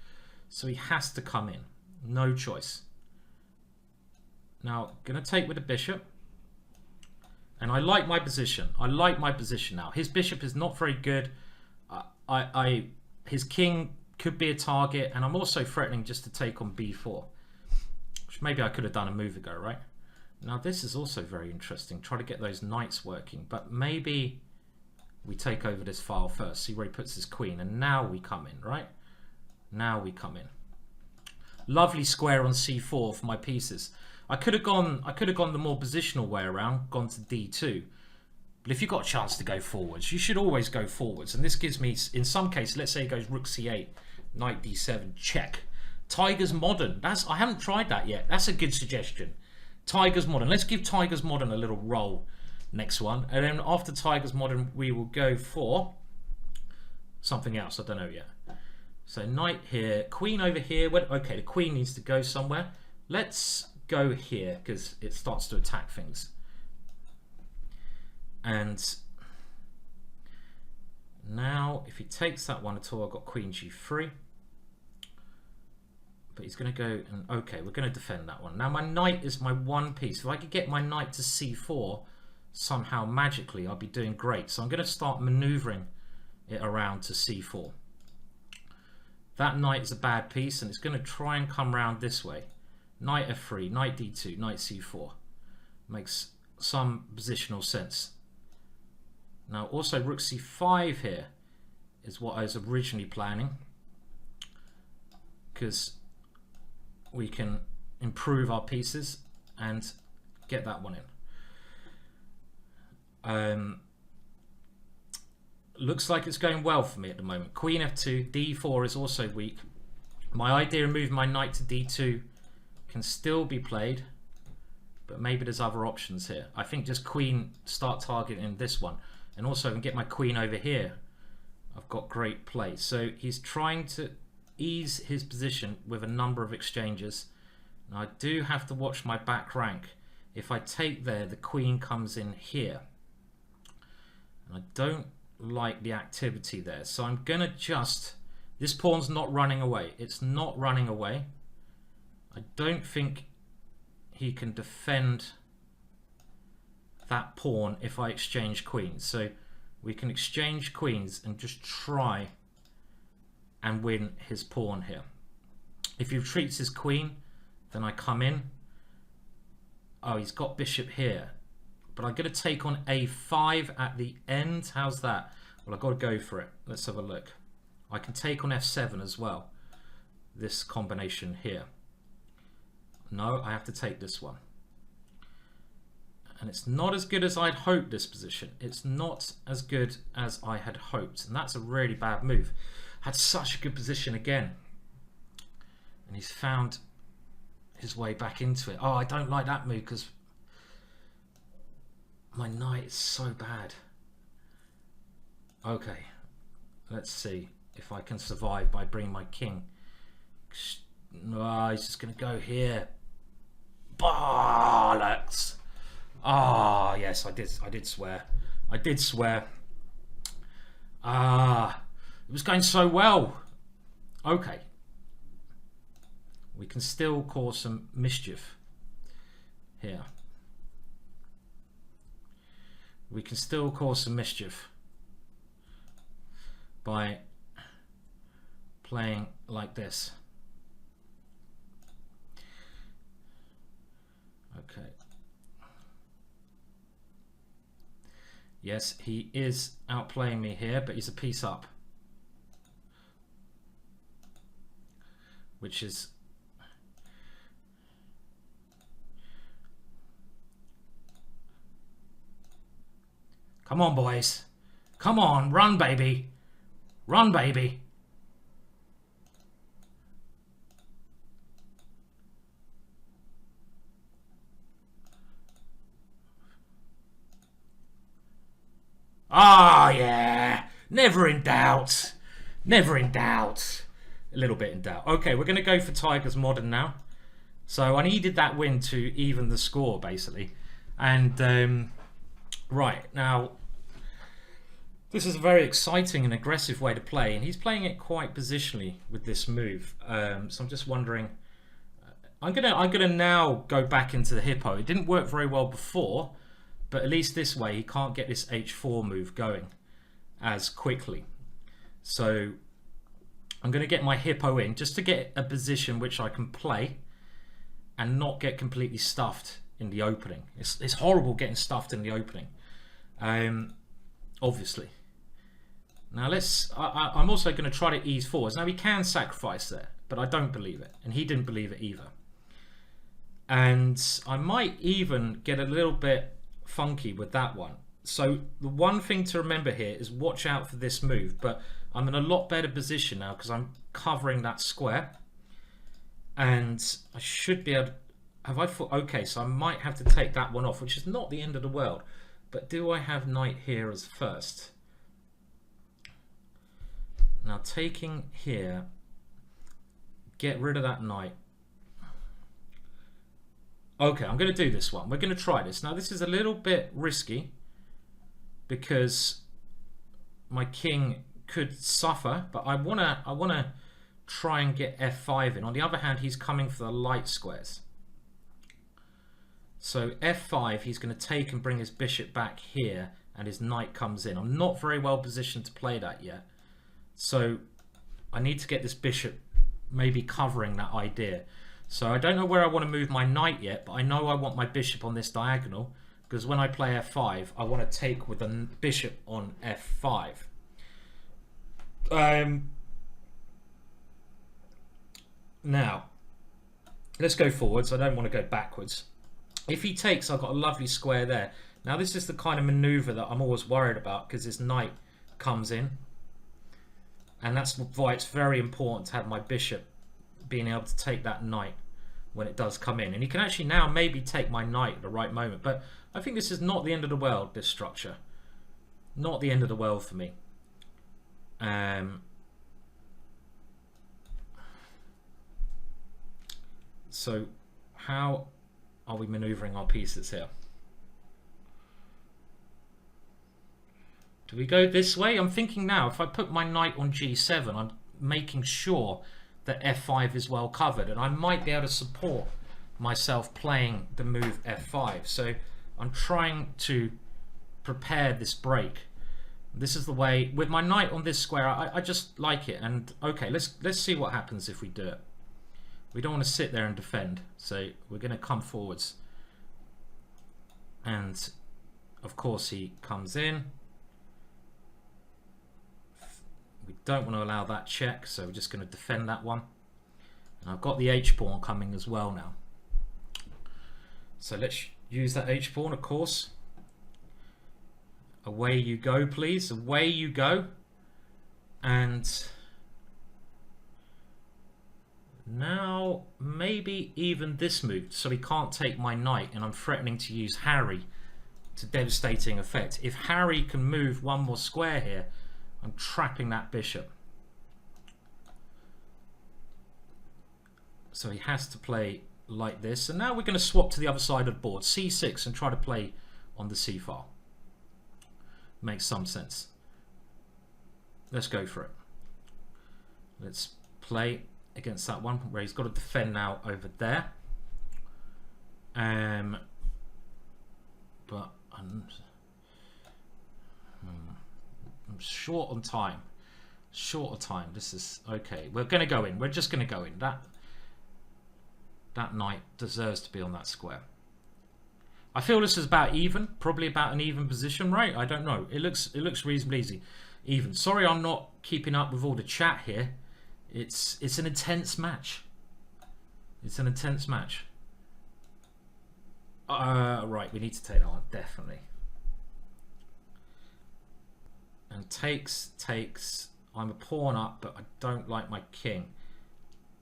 so he has to come in. No choice. Now, going to take with the bishop. And I like my position. I like my position now. His bishop is not very good. His king could be a target, and I'm also threatening just to take on b4, which maybe I could have done a move ago, right? Now this is also very interesting. Try to get those knights working, but maybe we take over this file first. See where he puts his queen, and now we come in, right? Now we come in. Lovely square on c4 for my pieces. I could have gone the more positional way around, gone to d2. But if you've got a chance to go forwards, you should always go forwards. And this gives me, in some cases, let's say he goes rook c8, knight d7, check. Tiger's Modern. I haven't tried that yet. That's a good suggestion. Tiger's Modern. Let's give Tiger's Modern a little roll next one. And then after Tiger's Modern, we will go for something else. I don't know yet. So knight here, queen over here. Okay, the queen needs to go somewhere. Let's go here because it starts to attack things. And now if he takes that one at all, I've got queen g3. But he's going to go and okay, we're going to defend that one. Now my knight is my one piece. If I could get my knight to c4 somehow magically, I'll be doing great. So I'm going to start maneuvering it around to c4. That knight is a bad piece and it's going to try and come around this way. Knight f3, knight d2, knight c4. Makes some positional sense. Now also rook c5 here is what I was originally planning, because we can improve our pieces and get that one in. Looks like it's going well for me at the moment. Queen f2, d4 is also weak. My idea of moving my knight to d2 can still be played, but maybe there's other options here. I think just queen, start targeting this one, and also I can get my queen over here. I've got great play. So he's trying to ease his position with a number of exchanges. Now I do have to watch my back rank. If I take there, the queen comes in here. And I don't like the activity there. So I'm gonna this pawn's not running away. It's not running away. I don't think he can defend that pawn if I exchange queens. So we can exchange queens and just try and win his pawn here. If he retreats his queen, then I come in. Oh, he's got bishop here. But I'm going to take on a5 at the end. How's that? Well, I've got to go for it. Let's have a look. I can take on f7 as well. This combination here. No, I have to take this one. And it's not as good as I'd hoped, this position. It's not as good as I had hoped. And that's a really bad move. Had such a good position again. And he's found his way back into it. Oh, I don't like that move because my knight is so bad. Okay. Let's see if I can survive by bringing my king. No, he's just going to go here. Bollocks. Ah, yes, I did swear. I did swear. Ah, it was going so well. Okay. We can still cause some mischief here. We can still cause some mischief by playing like this. Okay. Yes, he is outplaying me here, but he's a piece up. Which is Come on, boys. Come on, run, baby. Run, baby. Ah, yeah. Never in doubt. Never in doubt. A little bit in doubt. Okay, we're going to go for Tigers Modern now. So I needed that win to even the score, basically. And, right, now, this is a very exciting and aggressive way to play. And he's playing it quite positionally with this move. So I'm just wondering... I'm gonna now go back into the hippo. It didn't work very well before. But at least this way, he can't get this h4 move going as quickly. So I'm going to get my hippo in just to get a position which I can play and not get completely stuffed in the opening. It's horrible getting stuffed in the opening, obviously. Now I'm also going to try to ease forwards. Now he can sacrifice there, but I don't believe it. And he didn't believe it either. And I might even get a little bit funky with that one. So the one thing to remember here is watch out for this move, but I'm in a lot better position now because I'm covering that square and I should be able to, have I thought, okay, so I might have to take that one off, which is not the end of the world, but do I have knight here as first? Now taking here, get rid of that knight. Okay, I'm going to do this one. We're going to try this. Now, this is a little bit risky because my king could suffer, but I wanna try and get f5 in. On the other hand, he's coming for the light squares. So f5, he's going to take and bring his bishop back here, and his knight comes in. I'm not very well positioned to play that yet. So I need to get this bishop maybe covering that idea. So I don't know where I want to move my knight yet, but I know I want my bishop on this diagonal because when I play f5, I want to take with the bishop on f5. Now, let's go forwards. I don't want to go backwards. If he takes, I've got a lovely square there. Now, this is the kind of maneuver that I'm always worried about because this knight comes in. And that's why it's very important to have my bishop being able to take that knight when it does come in. And he can actually now maybe take my knight at the right moment. But I think this is not the end of the world, this structure. Not the end of the world for me. So how are we maneuvering our pieces here? Do we go this way? I'm thinking now, if I put my knight on g7, I'm making sure that f5 is well covered, and I might be able to support myself playing the move f5. So I'm trying to prepare this break. This is the way, with my knight on this square, I just like it. And okay, let's see what happens if we do it. We don't want to sit there and defend, so we're going to come forwards. And of course he comes in. We don't want to allow that check, so we're just going to defend that one. And I've got the h-pawn coming as well now. So let's use that h-pawn, of course. Away you go, please. Away you go. And now maybe even this move, so he can't take my knight, and I'm threatening to use Harry to devastating effect. If Harry can move one more square here, I'm trapping that bishop. So he has to play like this. And now we're going to swap to the other side of the board, c6, and try to play on the c file. Makes some sense. Let's go for it. Let's play against that one where he's got to defend now over there. But I'm short on time. Short of time. This is okay. We're going to go in. We're just going to go in. That knight deserves to be on that square. I feel this is about even. Probably about an even position, right? I don't know. It looks reasonably easy. Even. Sorry, I'm not keeping up with all the chat here. It's an intense match. It's an intense match. Right, we need to take that one, definitely. And takes. I'm a pawn up, but I don't like my king.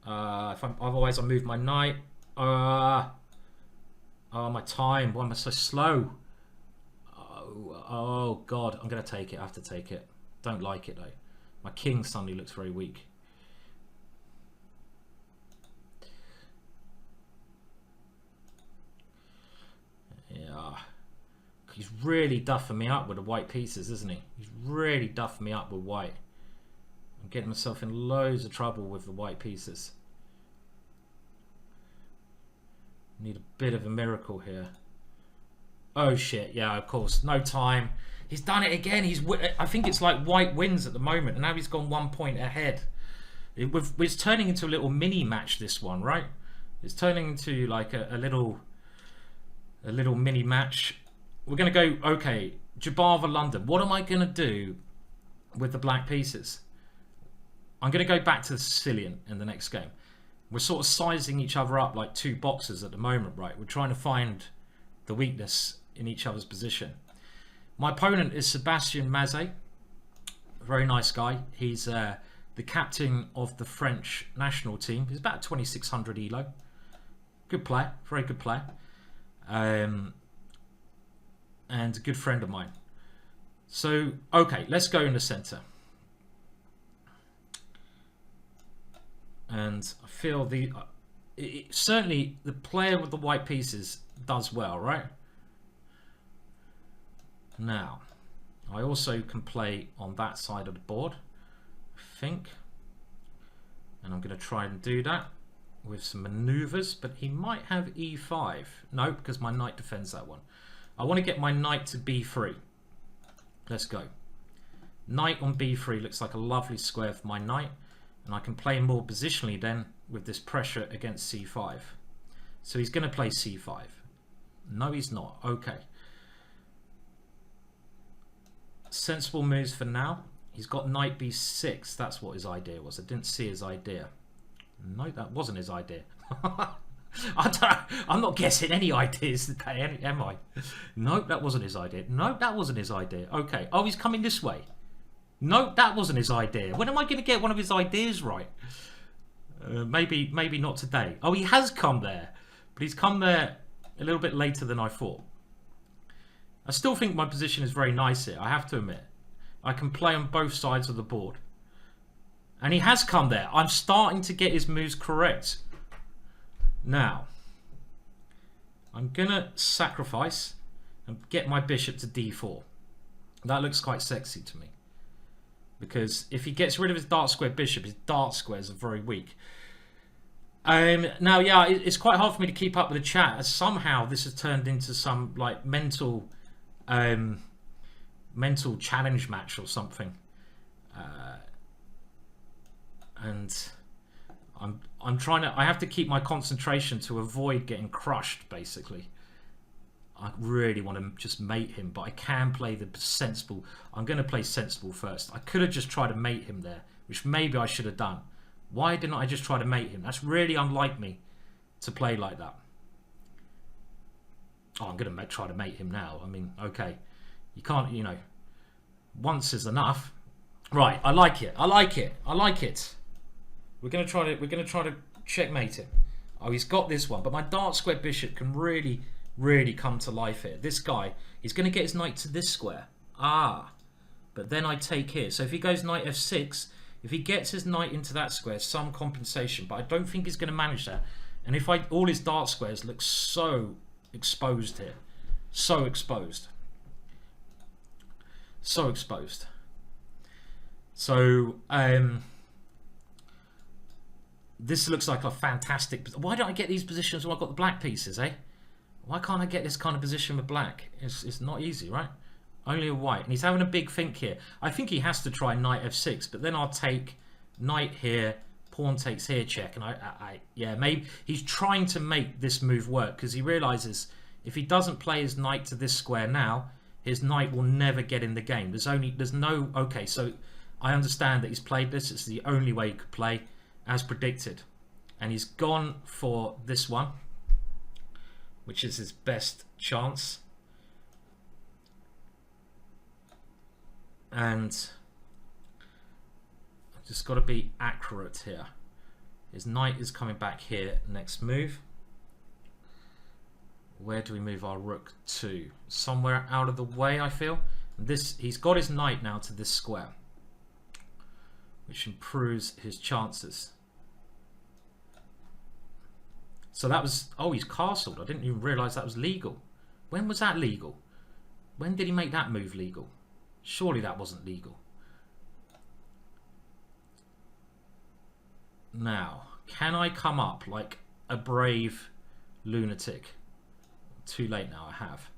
Otherwise I move my knight. Oh, my time. Why am I so slow? Oh God, I'm gonna take it. I have to take it. Don't like it though. My king suddenly looks very weak. Yeah, he's really duffing me up with the white pieces, isn't he? He's really duffing me up with white. I'm getting myself in loads of trouble with the white pieces. Need a bit of a miracle here. Oh shit, yeah, of course. No time. He's done it again. I think it's like white wins at the moment, and now he's gone 1 point ahead. It's turning into a little mini match, this one, right? It's turning into like a little mini match. We're going to go, okay, Jabava London. What am I going to do with the black pieces? I'm going to go back to the Sicilian in the next game. We're sort of sizing each other up like two boxers at the moment, right? We're trying to find the weakness in each other's position. My opponent is Sebastian Mazet. Very nice guy. He's the captain of the French national team. He's about 2600 elo. Good player, very good player. And a good friend of mine. So, okay, let's go in the center. And I feel certainly the player with the white pieces does well, right? Now, I also can play on that side of the board, I think. And I'm going to try and do that with some maneuvers, but he might have e5. No, because my knight defends that one. I want to get my knight to b3. Let's go. Knight on b3 looks like a lovely square for my knight, and I can play more positionally then with this pressure against c5. So he's going to play c5. No, he's not. Okay. Sensible moves for now. He's got knight b6. That's what his idea was. I didn't see his idea. No, that wasn't his idea. I'm not guessing any ideas today, am I? No, that wasn't his idea. No, that wasn't his idea. Okay. Oh, he's coming this way. No, that wasn't his idea. When am I going to get one of his ideas right? Maybe not today. Oh, he has come there. But he's come there a little bit later than I thought. I still think my position is very nice here, I have to admit. I can play on both sides of the board. And he has come there. I'm starting to get his moves correct. Now, I'm going to sacrifice and get my bishop to d4. That looks quite sexy to me. Because if he gets rid of his dark square bishop, his dark squares are very weak. Now, yeah, it's quite hard for me to keep up with the chat, as somehow this has turned into some like mental challenge match or something. And I'm trying to. I have to keep my concentration to avoid getting crushed. Basically, I really want to just mate him, but I can play the sensible. I'm going to play sensible first. I could have just tried to mate him there, which maybe I should have done. Why didn't I just try to mate him? That's really unlike me to play like that. Oh, I'm going to try to mate him now. I mean, okay, you can't. You know, once is enough. Right, I like it. I like it. I like it. We're gonna try to checkmate him. Oh, he's got this one, but my dark square bishop can really come to life here. This guy, he's gonna get his knight to this square. Ah, but then I take here. So if he goes knight f6, if he gets his knight into that square, some compensation. But I don't think he's gonna manage that. And if all his dark squares look so exposed here, so exposed. So, this looks like a fantastic. Why don't I get these positions when I've got the black pieces, eh? Why can't I get this kind of position with black? It's not easy, right? Only a white. And he's having a big think here. I think he has to try knight f6, but then I'll take knight here, pawn takes here, check. And yeah, maybe he's trying to make this move work because he realizes if he doesn't play his knight to this square now, his knight will never get in the game. There's no, okay, so I understand that he's played this. It's the only way he could play, as predicted. And he's gone for this one, which is his best chance. And I've just got to be accurate here. His knight is coming back here. Next move. Where do we move our rook to? Somewhere out of the way, I feel. This, he's got his knight now to this square, which improves his chances. So that was... Oh, he's castled. I didn't even realise that was legal. When was that legal? When did he make that move legal? Surely that wasn't legal. Now, can I come up like a brave lunatic? Too late now, I have.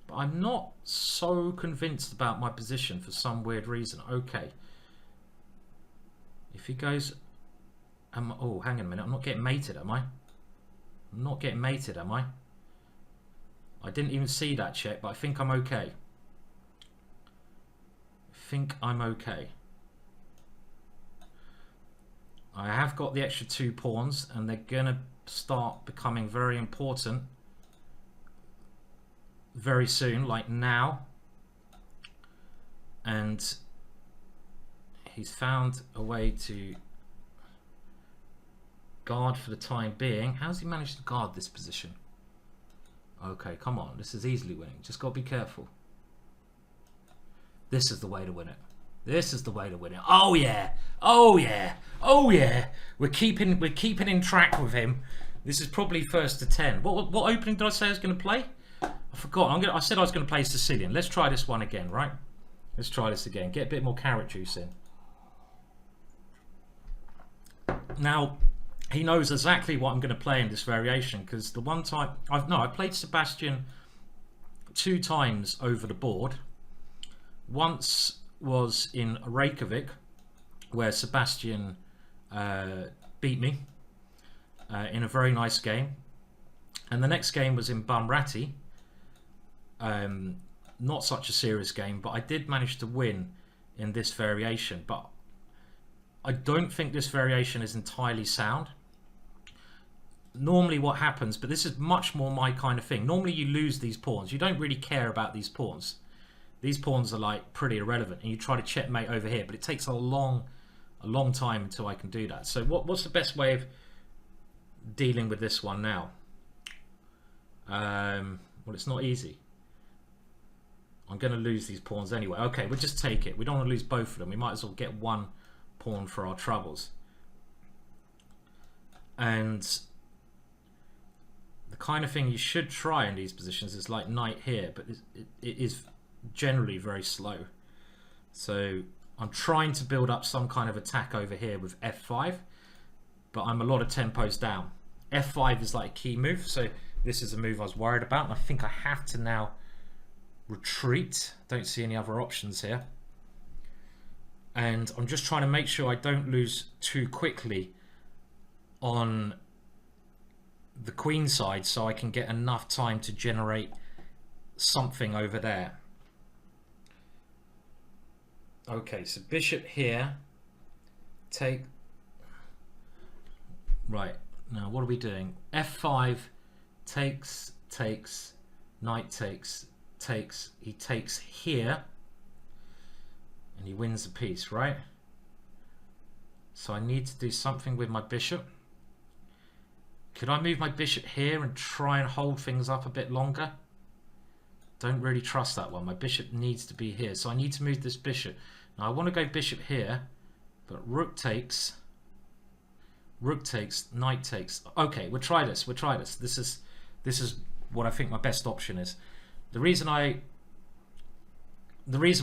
But I'm not so convinced about my position for some weird reason. Okay. If he goes... oh, hang on a minute. I'm not getting mated, am I? I'm not getting mated, am I? I didn't even see that check, but I think I'm okay. I think I'm okay. I have got the extra 2 pawns, and they're going to start becoming very important very soon, like now. And he's found a way to guard for the time being. How's he managed to guard this position? Okay, come on. This is easily winning. Just got to be careful. This is the way to win it. This is the way to win it. Oh yeah. Oh yeah. Oh yeah. We're keeping in track with him. This is probably first to 10. What opening did I say I was going to play? I forgot. I said I was going to play Sicilian. Let's try this one again, right? Let's try this again. Get a bit more carrot juice in. Now, he knows exactly what I'm going to play in this variation, because the one time I played Sebastian 2 times over the board. Once was in Reykjavik, where Sebastian beat me in a very nice game, and the next game was in Bumrati. Not such a serious game, but I did manage to win in this variation. But I don't think this variation is entirely sound. Normally what happens, but this is much more my kind of thing, normally you lose these pawns. You don't really care about these pawns. These pawns are like pretty irrelevant, and you try to checkmate over here, but it takes a long time until I can do that. So what's the best way of dealing with this one now? Well, it's not easy. I'm going to lose these pawns anyway. Okay, we'll just take it. We don't want to lose both of them. We might as well get 1 pawn for our troubles. And the kind of thing you should try in these positions is like knight here, but it is generally very slow. So I'm trying to build up some kind of attack over here with f5, but I'm a lot of tempos down. f5 is like a key move, so this is a move I was worried about, and I think I have to now retreat. Don't see any other options here, and I'm just trying to make sure I don't lose too quickly on the queen side, so I can get enough time to generate something over there. Okay, so bishop here, take, right, now what are we doing? f5, takes, knight takes, he takes here, and he wins the piece, right? So I need to do something with my bishop. Could I move my bishop here and try and hold things up a bit longer? Don't really trust that one. My bishop needs to be here, so I need to move this bishop. Now I want to go bishop here, but rook takes, knight takes. Okay, we'll try this. We'll try this. This is what I think my best option is. The reason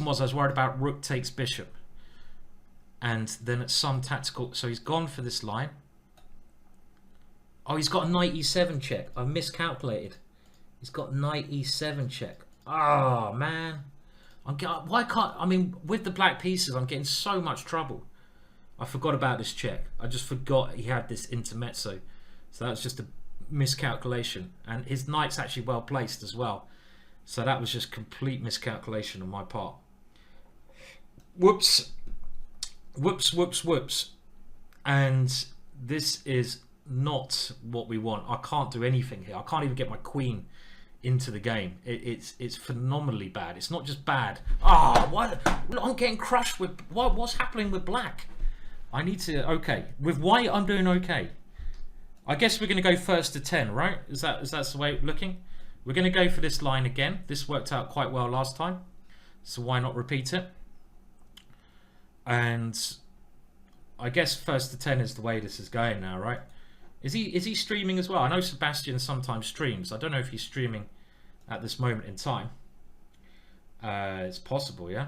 was I was worried about rook takes bishop, and then at some tactical. So he's gone for this line. Oh, he's got a knight e7 check. I've miscalculated. He's got knight e7 check. Oh man, why can't I mean with the black pieces? I'm getting so much trouble. I forgot about this check. I just forgot he had this intermezzo, so that's just a miscalculation. And his knight's actually well placed as well, so that was just complete miscalculation on my part. Whoops, whoops, whoops, whoops. And this is not what we want. I can't do anything here. I can't even get my queen into the game. It's phenomenally bad. It's not just bad. Ah, what? I'm getting crushed with what's happening with black. I need to. Okay, with white I'm doing okay. I guess we're going to go first to 10, right? Is that the way it's looking? We're going to go for this line again. This worked out quite well last time, so why not repeat it? And I guess first to 10 is the way this is going now, right? Is he streaming as well? I know Sebastian sometimes streams. I don't know if he's streaming at this moment in time. It's possible, yeah.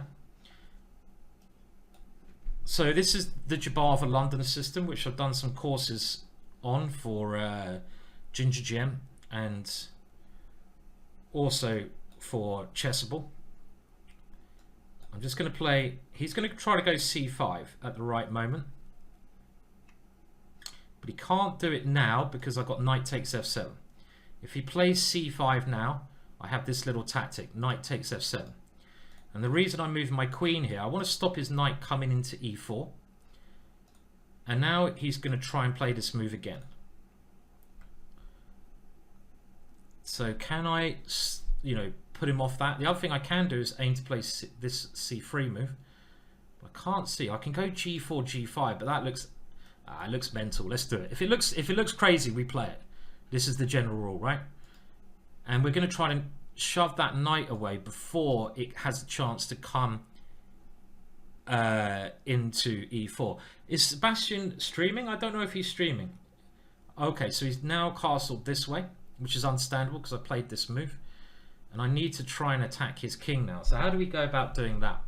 So this is the Jabava London system, which I've done some courses on for GingerGM and also for Chessable. I'm just going to play. He's going to try to go c5 at the right moment. But he can't do it now because I've got knight takes f7. If he plays c5 now, I have this little tactic, knight takes f7. And the reason I'm moving my queen here, I want to stop his knight coming into e4. And now he's going to try and play this move again. So can I, put him off that? The other thing I can do is aim to play this c3 move. I can't see. I can go g4, g5, but that looks... it looks mental. Let's do it. If it looks crazy, we play it. This is the general rule, right? And we're going to try and shove that knight away before it has a chance to come into e4. Is Sebastian streaming? I don't know if he's streaming. Okay, so he's now castled this way, which is understandable because I played this move. And I need to try and attack his king now. So how do we go about doing that?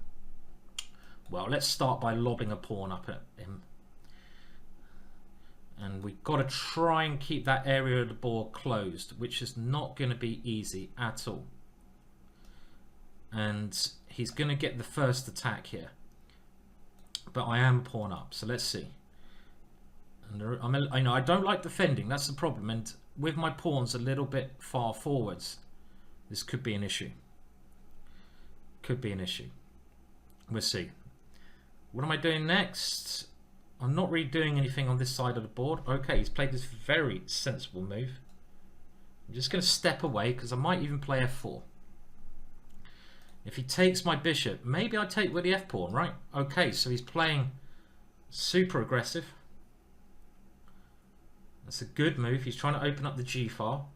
Well, let's start by lobbing a pawn up at him. And we've got to try and keep that area of the board closed, which is not going to be easy at all. And he's going to get the first attack here. But I am pawn up, so let's see. And I don't like defending, that's the problem. And with my pawns a little bit far forwards, this could be an issue. Could be an issue. We'll see. What am I doing next? I'm not really doing anything on this side of the board. Okay, he's played this very sensible move. I'm just going to step away because I might even play f4. If he takes my bishop, maybe I take with the f-pawn, right? Okay, so he's playing super aggressive. That's a good move. He's trying to open up the g-file.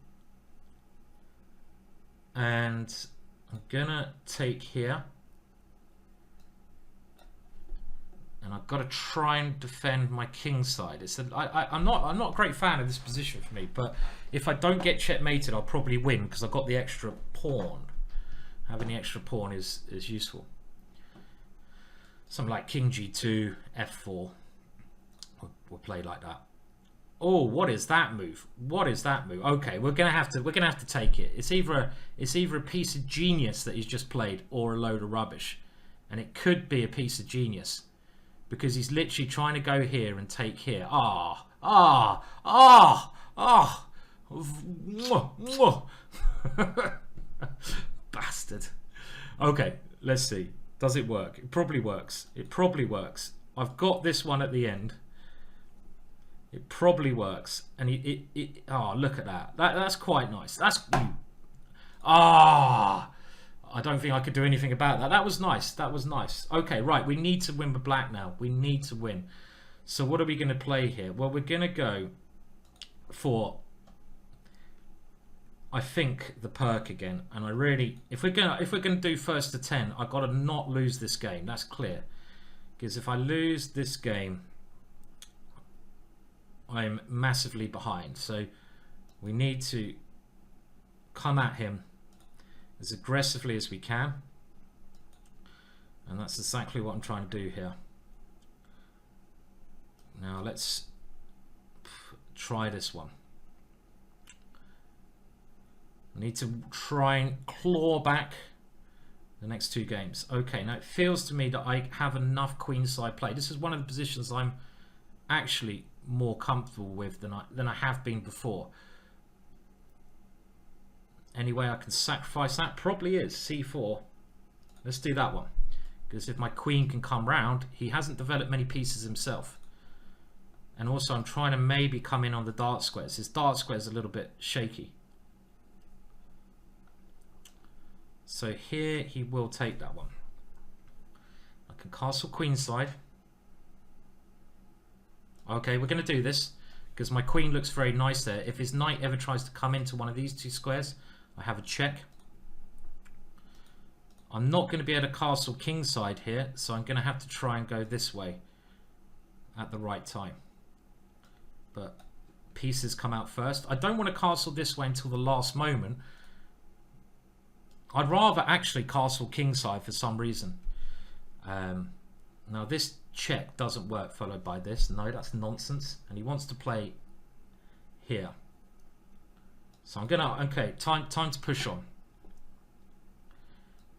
And I'm going to take here. And I've got to try and defend my king side. I'm not a great fan of this position for me, but if I don't get checkmated, I'll probably win because I've got the extra pawn. Having the extra pawn is useful. Something like king g2, f4 will play like that. Oh, what is that move? What is that move? Okay, we're gonna have to take it. It's either a piece of genius that he's just played or a load of rubbish, and it could be a piece of genius. Because he's literally trying to go here and take here. Bastard. Okay, let's see. Does it work? It probably works. It probably works. I've got this one at the end. It probably works. And look at that. That's quite nice. That's... I don't think I could do anything about that. That was nice. That was nice. Okay, right. We need to win with black now. We need to win. So what are we going to play here? Well, we're going to go for, I think, the perk again. And I really, if we're going to do first to 10, I've got to not lose this game. That's clear. Because if I lose this game, I'm massively behind. So we need to come at him as aggressively as we can, and that's exactly what I'm trying to do here. Now let's try this one. I need to try and claw back the next two games. Okay, now it feels to me that I have enough queenside play. This is one of the positions I'm actually more comfortable with than I have been before. Any way I can sacrifice that? Probably is c4. Let's do that one, because if my queen can come round, he hasn't developed many pieces himself. And also I'm trying to maybe come in on the dart squares. His dart square is a little bit shaky. So here he will take that one. I can castle queenside. Okay, we're going to do this because my queen looks very nice there. If his knight ever tries to come into one of these two squares, I have a check. I'm not going to be able to castle kingside here, so I'm going to have to try and go this way at the right time. But pieces come out first. I don't want to castle this way until the last moment. I'd rather actually castle kingside for some reason. Now this check doesn't work followed by this. No, that's nonsense. And he wants to play here. So I'm gonna, okay, time to push on.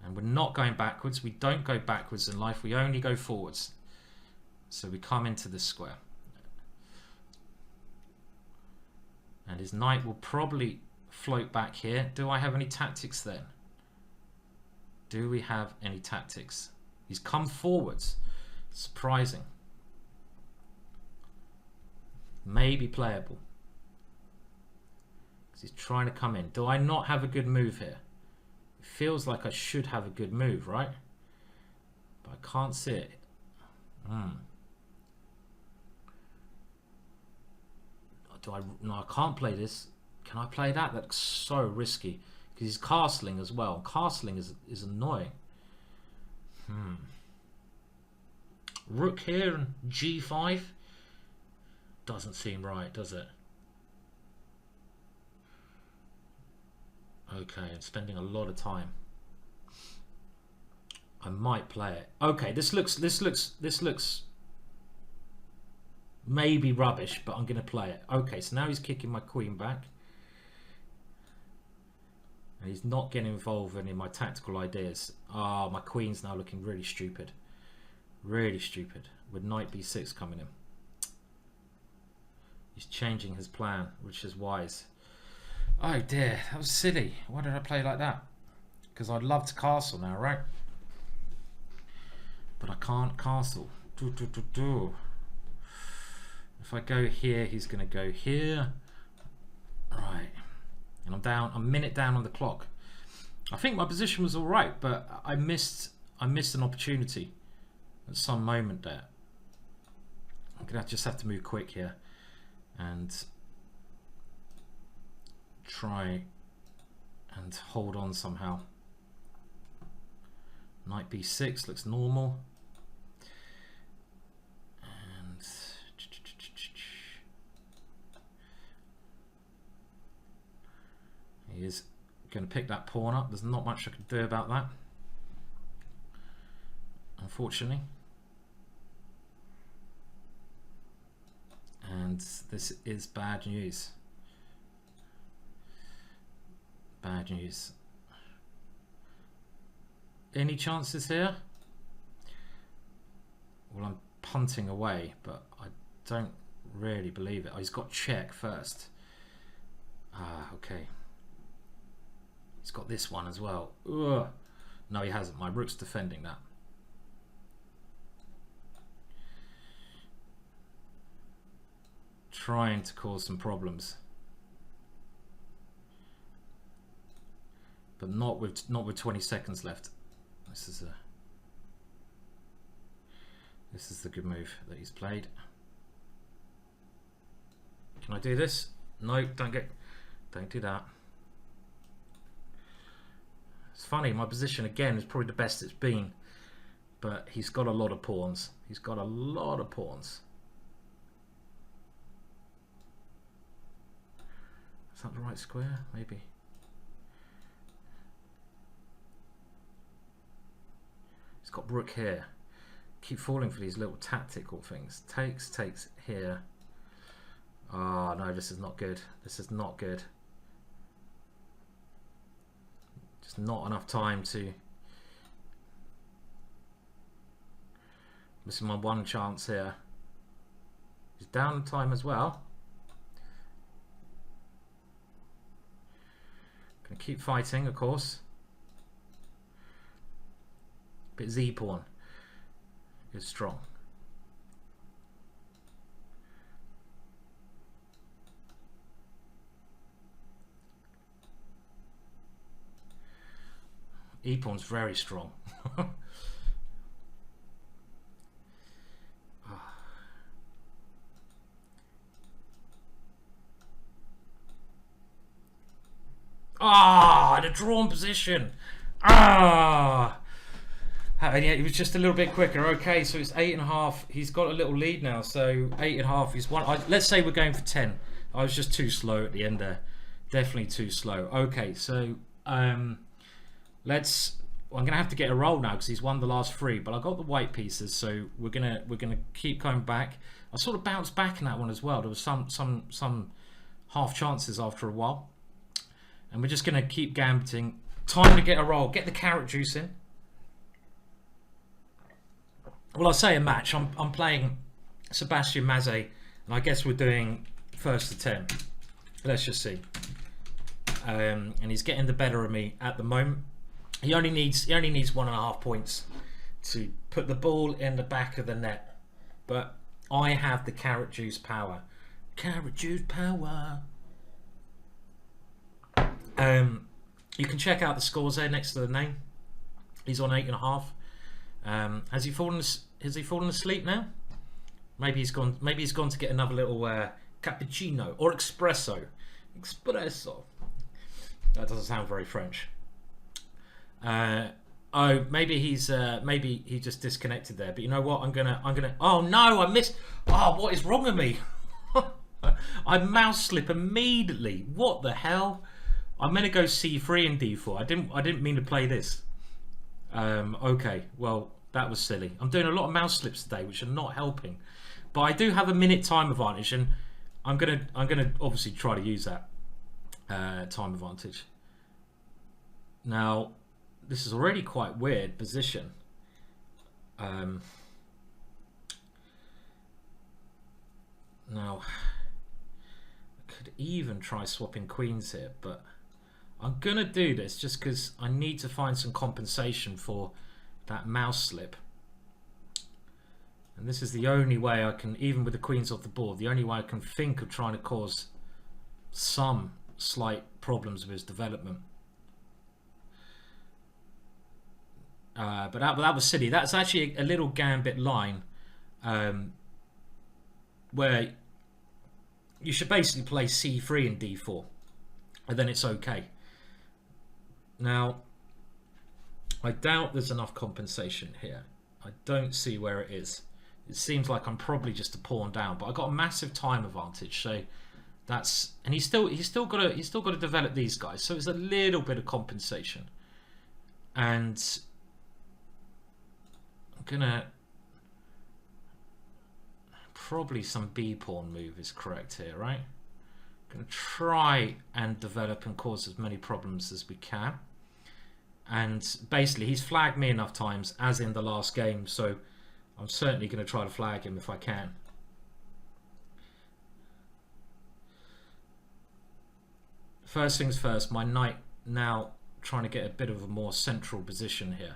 And we're not going backwards. We don't go backwards in life. We only go forwards. So we come into this square. And his knight will probably float back here. Do I have any tactics then? Do we have any tactics? He's come forwards. Surprising. Maybe playable. Because he's trying to come in. Do I not have a good move here? It feels like I should have a good move, right? But I can't see it. No, I can't play this. Can I play that? That's so risky. Because he's castling as well. Castling is annoying. Rook here and g5. Doesn't seem right, does it? Okay, I'm spending a lot of time. I might play it. Okay, this looks maybe rubbish, but I'm going to play it. Okay, so now he's kicking my queen back. And he's not getting involved in my tactical ideas. Ah, my queen's now looking really stupid. Really stupid. With knight b6 coming in. He's changing his plan, which is wise. Oh dear, that was silly. Why did I play like that? Because I'd love to castle now, right? But I can't castle. If I go here, he's going to go here. Right. And I'm down, I'm a minute down on the clock. I think my position was all right, but I missed an opportunity at some moment there. I'm going to just have to move quick here and try and hold on somehow. Knight b6 looks normal. And he is going to pick that pawn up. There's not much I can do about that, unfortunately. And this is bad news. Bad news. Any chances here? Well, I'm punting away, but I don't really believe it. Oh, he's got check first. Ah, okay. He's got this one as well. Ugh. No, he hasn't. My rook's defending that. Trying to cause some problems. But not with 20 seconds left. This is the good move that he's played. Can I do this? No, don't do that. It's funny, my position again is probably the best it's been, but he's got a lot of pawns. He's got a lot of pawns. Is that the right square? Maybe. He's got rook here. Keep falling for these little tactical things. Takes here. Oh no, this is not good. This is not good. Just not enough time to. Missing my one chance here. He's down time as well. Gonna keep fighting, of course. But Z pawn is strong. E-pawn's very strong. Ah, in a drawn position. Ah. And yeah, he was just a little bit quicker. Okay, so it's 8.5. He's got a little lead now. So 8.5 is one. Let's say we're going for 10. I was just too slow at the end there. Definitely too slow. Okay, so let's. Well, I'm gonna have to get a roll now because he's won the last 3. But I got the white pieces, so we're gonna keep going back. I sort of bounced back in that one as well. There was some half chances after a while, and we're just gonna keep gambiting. Time to get a roll. Get the carrot juice in. Well, I say a match. I'm playing Sebastian Mazet, and I guess we're doing first to 10. Let's just see. And he's getting the better of me at the moment. He only needs 1.5 points to put the ball in the back of the net. But I have the carrot juice power. Carrot juice power. You can check out the scores there next to the name. He's on 8.5. Has he fallen asleep now? Maybe he's gone to get another little cappuccino or espresso. That doesn't sound very French. Oh, maybe he just disconnected there. But you know what? I'm gonna. Oh no, I missed. Oh, what is wrong with me? I mouse slip immediately. What the hell? I'm gonna go C3 and D4. I didn't mean to play this. Okay, well that was silly. I'm doing a lot of mouse slips today, which are not helping. But I do have a minute time advantage, and I'm gonna obviously try to use that time advantage. Now, this is already quite weird position. Now, I could even try swapping queens here, but I'm gonna do this just because I need to find some compensation for that mouse slip. And this is the only way I can, even with the queens off the board, the only way I can think of trying to cause some slight problems with his development. But that was silly. That's actually a little gambit line where you should basically play C3 and D4, and then it's okay. Now, I doubt there's enough compensation here. I don't see where it is. It seems like I'm probably just a pawn down, but I got a massive time advantage. So that's, and he's still got to develop these guys. So it's a little bit of compensation, and I'm gonna probably some B pawn move is correct here, right? I'm gonna try and develop and cause as many problems as we can. And basically, he's flagged me enough times, as in the last game, so I'm certainly going to try to flag him if I can. First things first, my knight now trying to get a bit of a more central position here.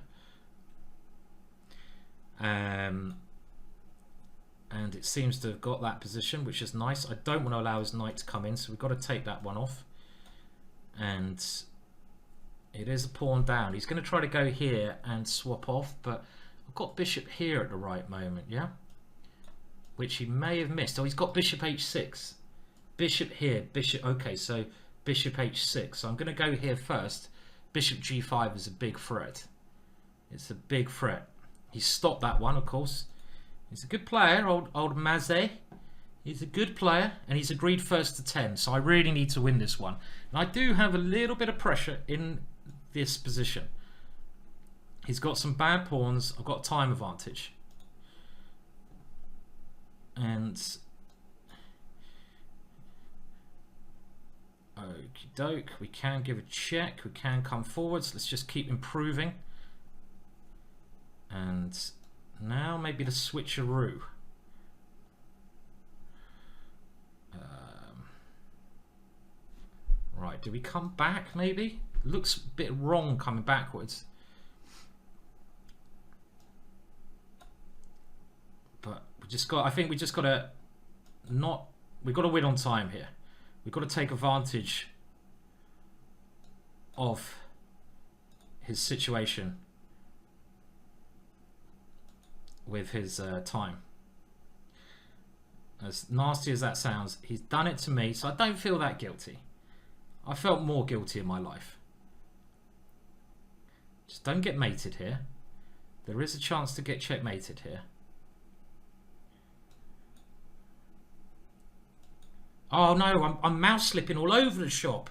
And it seems to have got that position, which is nice. I don't want to allow his knight to come in, so we've got to take that one off. And it is a pawn down. He's going to try to go here and swap off, but I've got bishop here at the right moment, yeah? Which he may have missed. Oh, he's got bishop h6. Bishop here, bishop... Okay, so bishop h6. So I'm going to go here first. Bishop g5 is a big threat. It's a big threat. He stopped that one, of course. He's a good player, old Mazet. He's a good player, and he's agreed first to 10. So I really need to win this one. And I do have a little bit of pressure in this position. He's got some bad pawns. I've got time advantage, and okie doke, we can give a check, we can come forwards. Let's just keep improving. And now maybe the switcheroo. Right, do we come back maybe? Looks a bit wrong coming backwards, but we just got, I think we just got to not, we've got to win on time here. We've got to take advantage of his situation with his time. As nasty as that sounds, he's done it to me, so I don't feel that guilty. I felt more guilty in my life. Just don't get mated here. There is a chance to get checkmated here. Oh no, I'm mouse slipping all over the shop.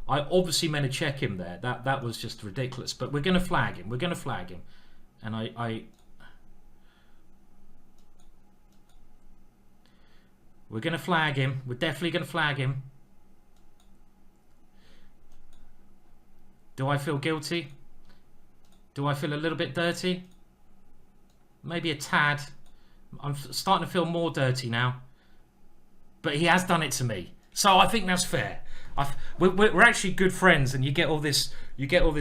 I obviously meant to check him there. That was just ridiculous. But we're going to flag him. We're going to flag him. And we're going to flag him. We're definitely going to flag him. Do I feel guilty? Do I feel a little bit dirty? Maybe a tad. I'm starting to feel more dirty now. But he has done it to me, so I think that's fair. We're actually good friends, and you get all this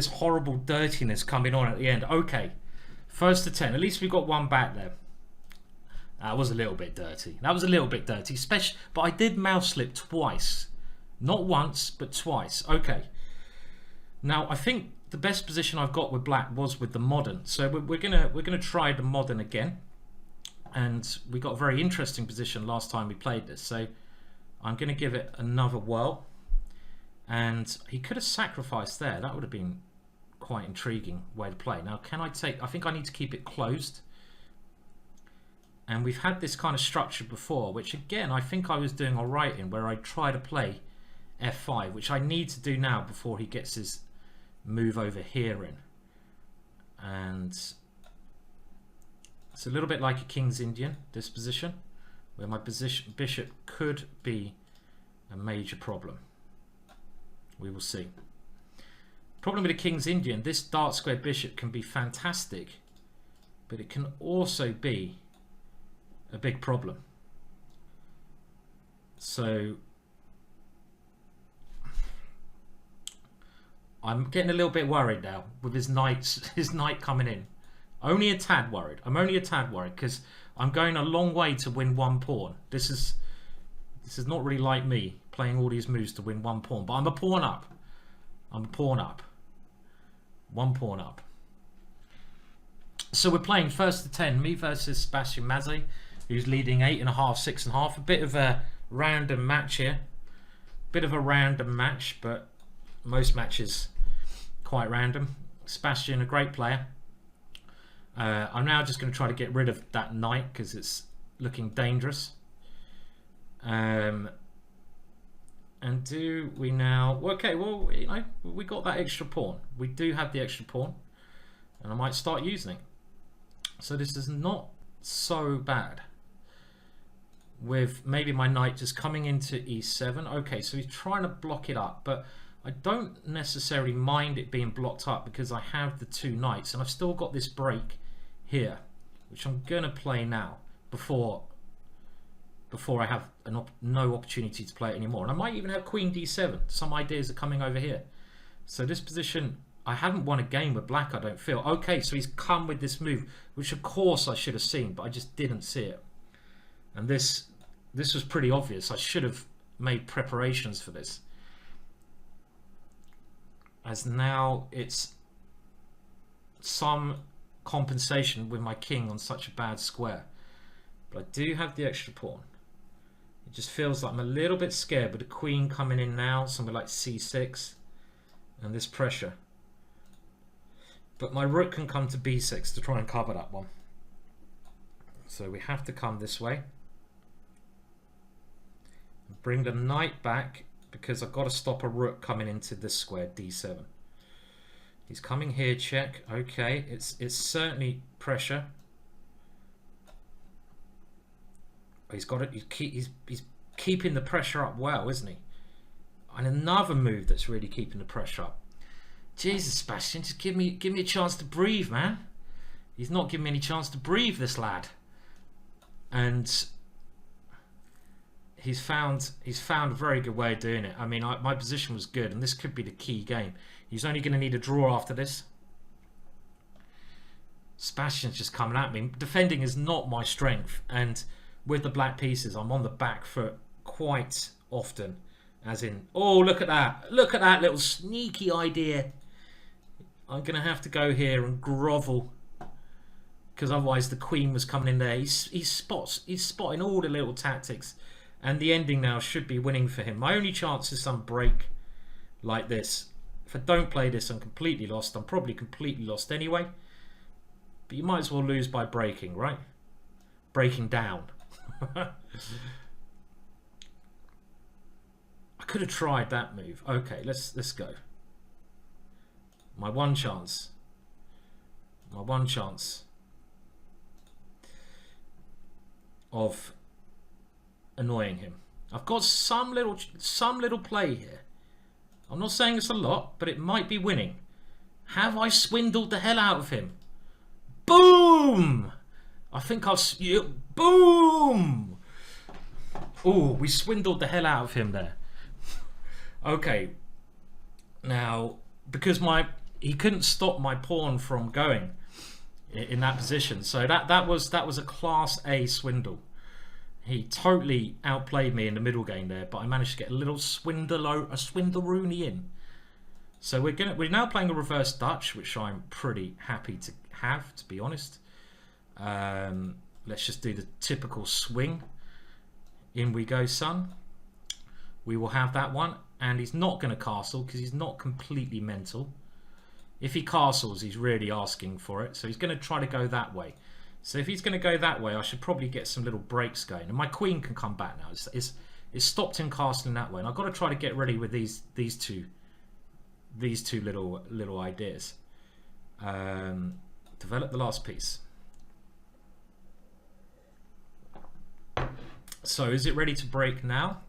horrible dirtiness coming on at the end. Okay, first to 10. At least we got one back there. That was a little bit dirty. Especially, but I did mouse slip twice, not once, but twice. Okay. Now I think the best position I've got with black was with the modern, so we're gonna try the modern again. And we got a very interesting position last time we played this, so I'm going to give it another whirl. And he could have sacrificed there. That would have been quite intriguing way to play. Now, can I take... I think I need to keep it closed. And we've had this kind of structure before, which again, I think I was doing all right in, where I try to play f5, which I need to do now before he gets his move over here in. And... it's a little bit like a King's Indian, this position, where my bishop could be a major problem. We will see. Problem with the King's Indian, this dark square bishop can be fantastic, but it can also be a big problem. So I'm getting a little bit worried now with his knight coming in. Only a tad worried. I'm only a tad worried because I'm going a long way to win one pawn. This is not really like me playing all these moves to win one pawn. But I'm a pawn up. I'm a pawn up. One pawn up. So we're playing first to 10. Me versus Sebastian Mazze, who's leading 8.5, 6.5. A bit of a random match here. Bit of a random match, but most matches quite random. Sebastian, a great player. I'm now just going to try to get rid of that knight because it's looking dangerous. And do we now... okay, well, you know, we got that extra pawn. We do have the extra pawn. And I might start using it. So this is not so bad. With maybe my knight just coming into e7. Okay, so he's trying to block it up. But I don't necessarily mind it being blocked up because I have the two knights. And I've still got this break here, which I'm going to play now before I have no opportunity to play it anymore. And I might even have queen d7. Some ideas are coming over here. So this position, I haven't won a game with black, I don't feel. Okay, so he's come with this move, which of course I should have seen, but I just didn't see it. And this was pretty obvious. I should have made preparations for this. As now it's some compensation with my king on such a bad square. But I do have the extra pawn. It just feels like I'm a little bit scared with the queen coming in now, somewhere like c6, and this pressure. But my rook can come to b6 to try and cover that one. So we have to come this way. Bring the knight back because I've got to stop a rook coming into this square, d7. He's coming here, check. Okay, it's certainly pressure. He's got it. He's keeping the pressure up well, isn't he? And another move that's really keeping the pressure up. Jesus, Sebastian, just give me a chance to breathe, man. He's not giving me any chance to breathe, this lad. And he's found a very good way of doing it. I mean, my position was good, and this could be the key game. He's only going to need a draw after this. Sebastian's just coming at me. Defending is not my strength, and with the black pieces, I'm on the back foot quite often. As in, oh, look at that. Look at that little sneaky idea. I'm going to have to go here and grovel, because otherwise the queen was coming in there. He's spotting all the little tactics, and the ending now should be winning for him. My only chance is some break like this. If I don't play this, I'm completely lost. I'm probably completely lost anyway. But you might as well lose by breaking, right? Breaking down. I could have tried that move. Okay, let's go. My one chance. My one chance of annoying him. I've got some little play here. I'm not saying it's a lot, but it might be winning. Have I swindled the hell out of him? Boom! I think I've... Boom! Oh, we swindled the hell out of him there. Okay. Now, because he couldn't stop my pawn from going in that position, so that was a class A swindle. He totally outplayed me in the middle game there, but I managed to get a little swindleroony in. So we're now playing a reverse Dutch, which I'm pretty happy to have, to be honest. Let's just do the typical swing. In we go, son. We will have that one, and he's not going to castle because he's not completely mental. If he castles, he's really asking for it, so he's going to try to go that way. So if he's going to go that way, I should probably get some little breaks going, and my queen can come back now. It's stopped him castling that way, and I've got to try to get ready with these two little ideas. Develop the last piece. So is it ready to break now,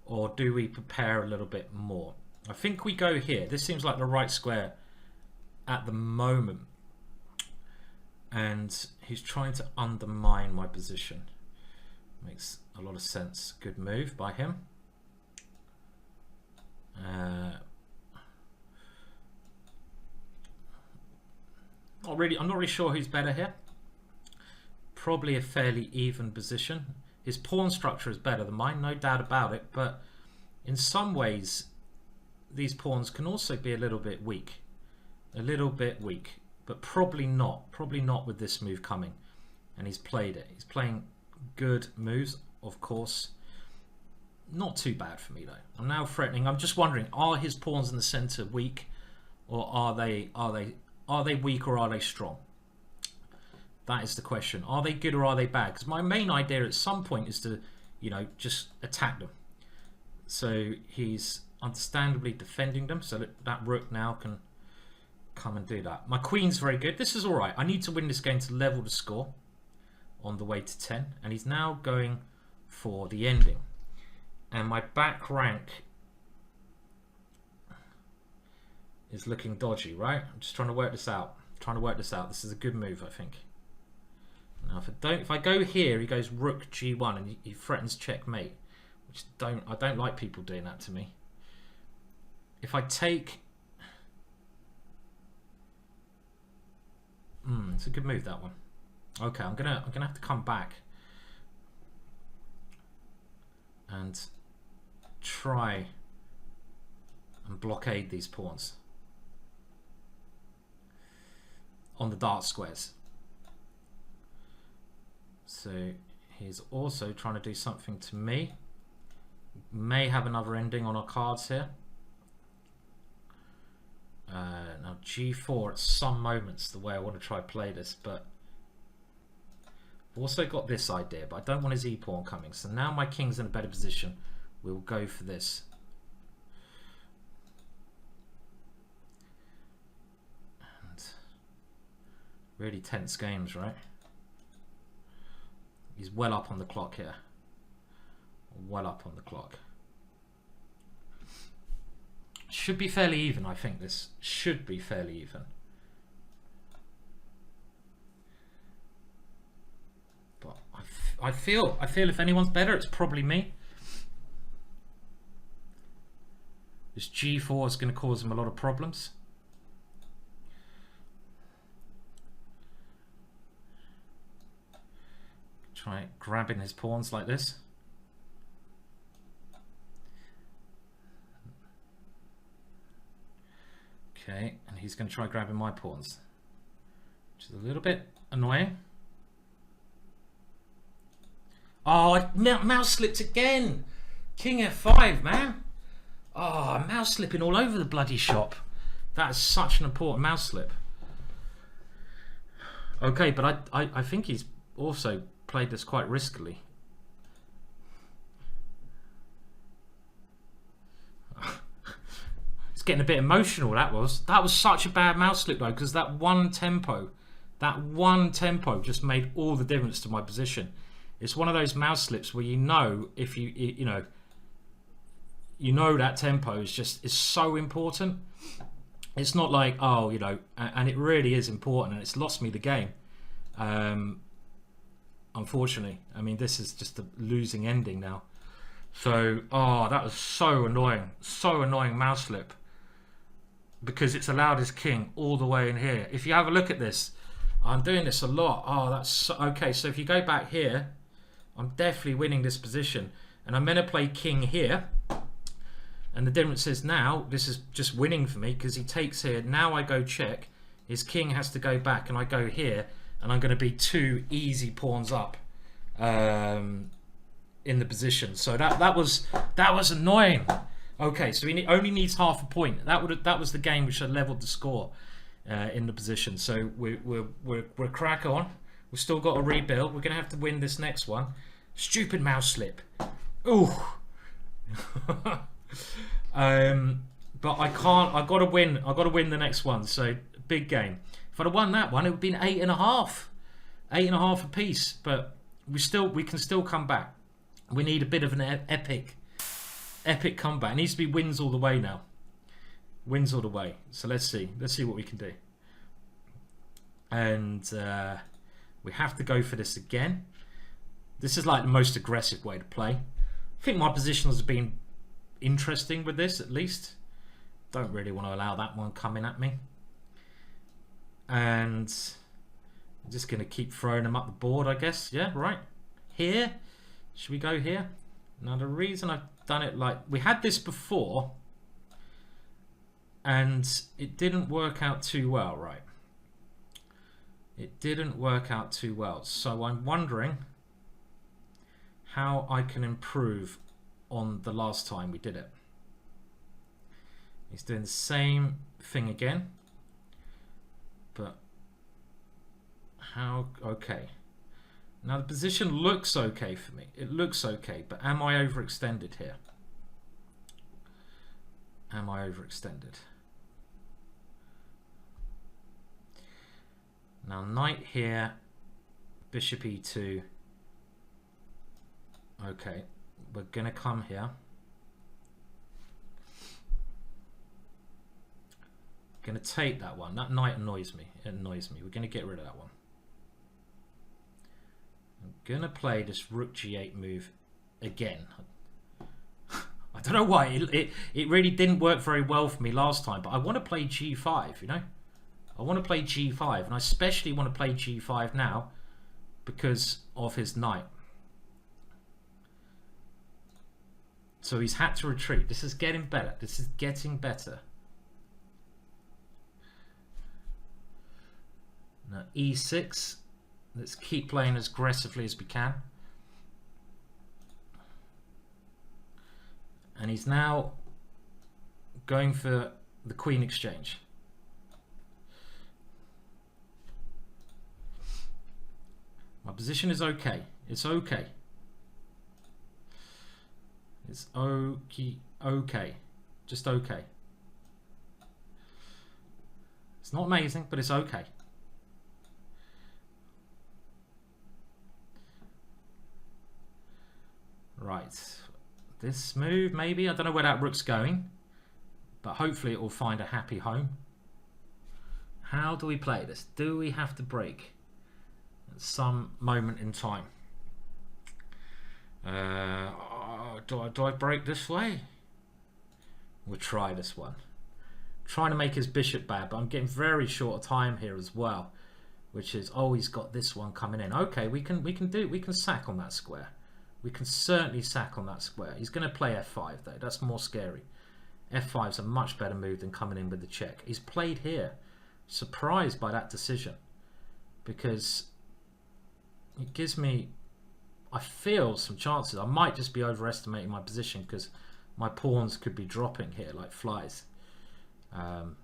or do we prepare a little bit more? I think we go here. This seems like the right square at the moment. And he's trying to undermine my position. Makes a lot of sense. Good move by him. I'm not really sure who's better here. Probably a fairly even position. His pawn structure is better than mine, no doubt about it. But in some ways, these pawns can also be a little bit weak. A little bit weak. But probably not with this move coming. And he's played it. He's playing good moves, of course. Not too bad for me though. I'm now threatening. I'm just wondering, are his pawns in the center weak, or are they weak, or are they strong? That is the question. Are they good or are they bad? Because my main idea at some point is to, just attack them. So he's understandably defending them, so that rook now can come and do that. My queen's very good. This is all right. I need to win this game to level the score on the way to 10, and he's now going for the ending. And my back rank is looking dodgy, right? I'm just trying to work this out. This is a good move, I think. Now, if I go here, he goes rook g1, and he threatens checkmate, which I don't like people doing that to me. If I take, it's a good move, that one. Okay, I'm gonna have to come back and try and blockade these pawns on the dark squares. So he's also trying to do something to me. May have another ending on our cards here. Now g4 at some moments the way I want to try play this, but I've also got this idea, but I don't want his e-pawn coming. So now my king's in a better position. We'll go for this. And really tense games, right? He's well up on the clock here. Well up on the clock. Should be fairly even, I think. This should be fairly even. But I feel if anyone's better, it's probably me. This g4 is going to cause him a lot of problems. Try grabbing his pawns like this. Okay, and he's going to try grabbing my pawns, which is a little bit annoying. Oh, I mouse slipped again. King F5, man. Oh, mouse slipping all over the bloody shop. That is such an important mouse slip. Okay, but I think he's also played this quite riskily. It's getting a bit emotional. That was such a bad mouse slip though, because that one tempo just made all the difference to my position. It's one of those mouse slips where if you know that tempo is so important. It's not like, oh, and it really is important, and it's lost me the game. Unfortunately, I mean, this is just a losing ending now. So, oh, that was so annoying mouse slip, because it's allowed his king all the way in here. If you have a look at this, I'm doing this a lot. Oh, that's so, okay. So if you go back here, I'm definitely winning this position, and I'm going to play king here. And the difference is now this is just winning for me because he takes here. Now I go check. His king has to go back, and I go here, and I'm going to be 2 easy pawns up in the position. So that was annoying. Okay, so he only needs half a point. That was the game which had leveled the score in the position. So we're crack on. We've still got to rebuild. We're going to have to win this next one. Stupid mouse slip. Ooh. But I can't. I got to win. I got to win the next one. So big game. If I'd have won that one, it would have been 8.5, 8.5 apiece. But we can still come back. We need a bit of an epic comeback. It needs to be wins all the way now. Wins all the way. So let's see what we can do. And we have to go for this again. This is like the most aggressive way to play. I think my position has been interesting with this, at least. Don't really want to allow that one coming at me. And I'm just going to keep throwing them up the board, I guess. Yeah, right. Here. Should we go here? Now, the reason I've done it like... We had this before, and it didn't work out too well, right? It didn't work out too well. So I'm wondering how I can improve on the last time we did it. He's doing the same thing again, but how? Okay, now the position looks okay for me. It looks okay, but am I overextended here? Am I overextended? Now knight here, bishop e2. Okay, we're gonna come here. Gonna take that one. That knight annoys me. It annoys me. We're gonna get rid of that one. I'm gonna play this rook g8 move again. I don't know why. It really didn't work very well for me last time, but I want to play g5, you know? I want to play g5, and I especially want to play g5 now because of his knight. So he's had to retreat. This is getting better. This is getting better. Now e6. Let's keep playing as aggressively as we can. And he's now going for the queen exchange. My position is okay. It's okay. It's okay. Just okay. It's not amazing, but it's okay. Right. This move, maybe. I don't know where that rook's going, but hopefully it will find a happy home. How do we play this? Do we have to break at some moment in time? Do I break this way? We'll try this one. Trying to make his bishop bad, but I'm getting very short of time here as well, which is, oh, he's got this one coming in. Okay, we can sack on that square. We can certainly sack on that square. He's going to play f5 though. That's more scary. F5 is a much better move than coming in with the check. He's played here. Surprised by that decision, because it gives me, I feel, some chances. I might just be overestimating my position because my pawns could be dropping here like flies.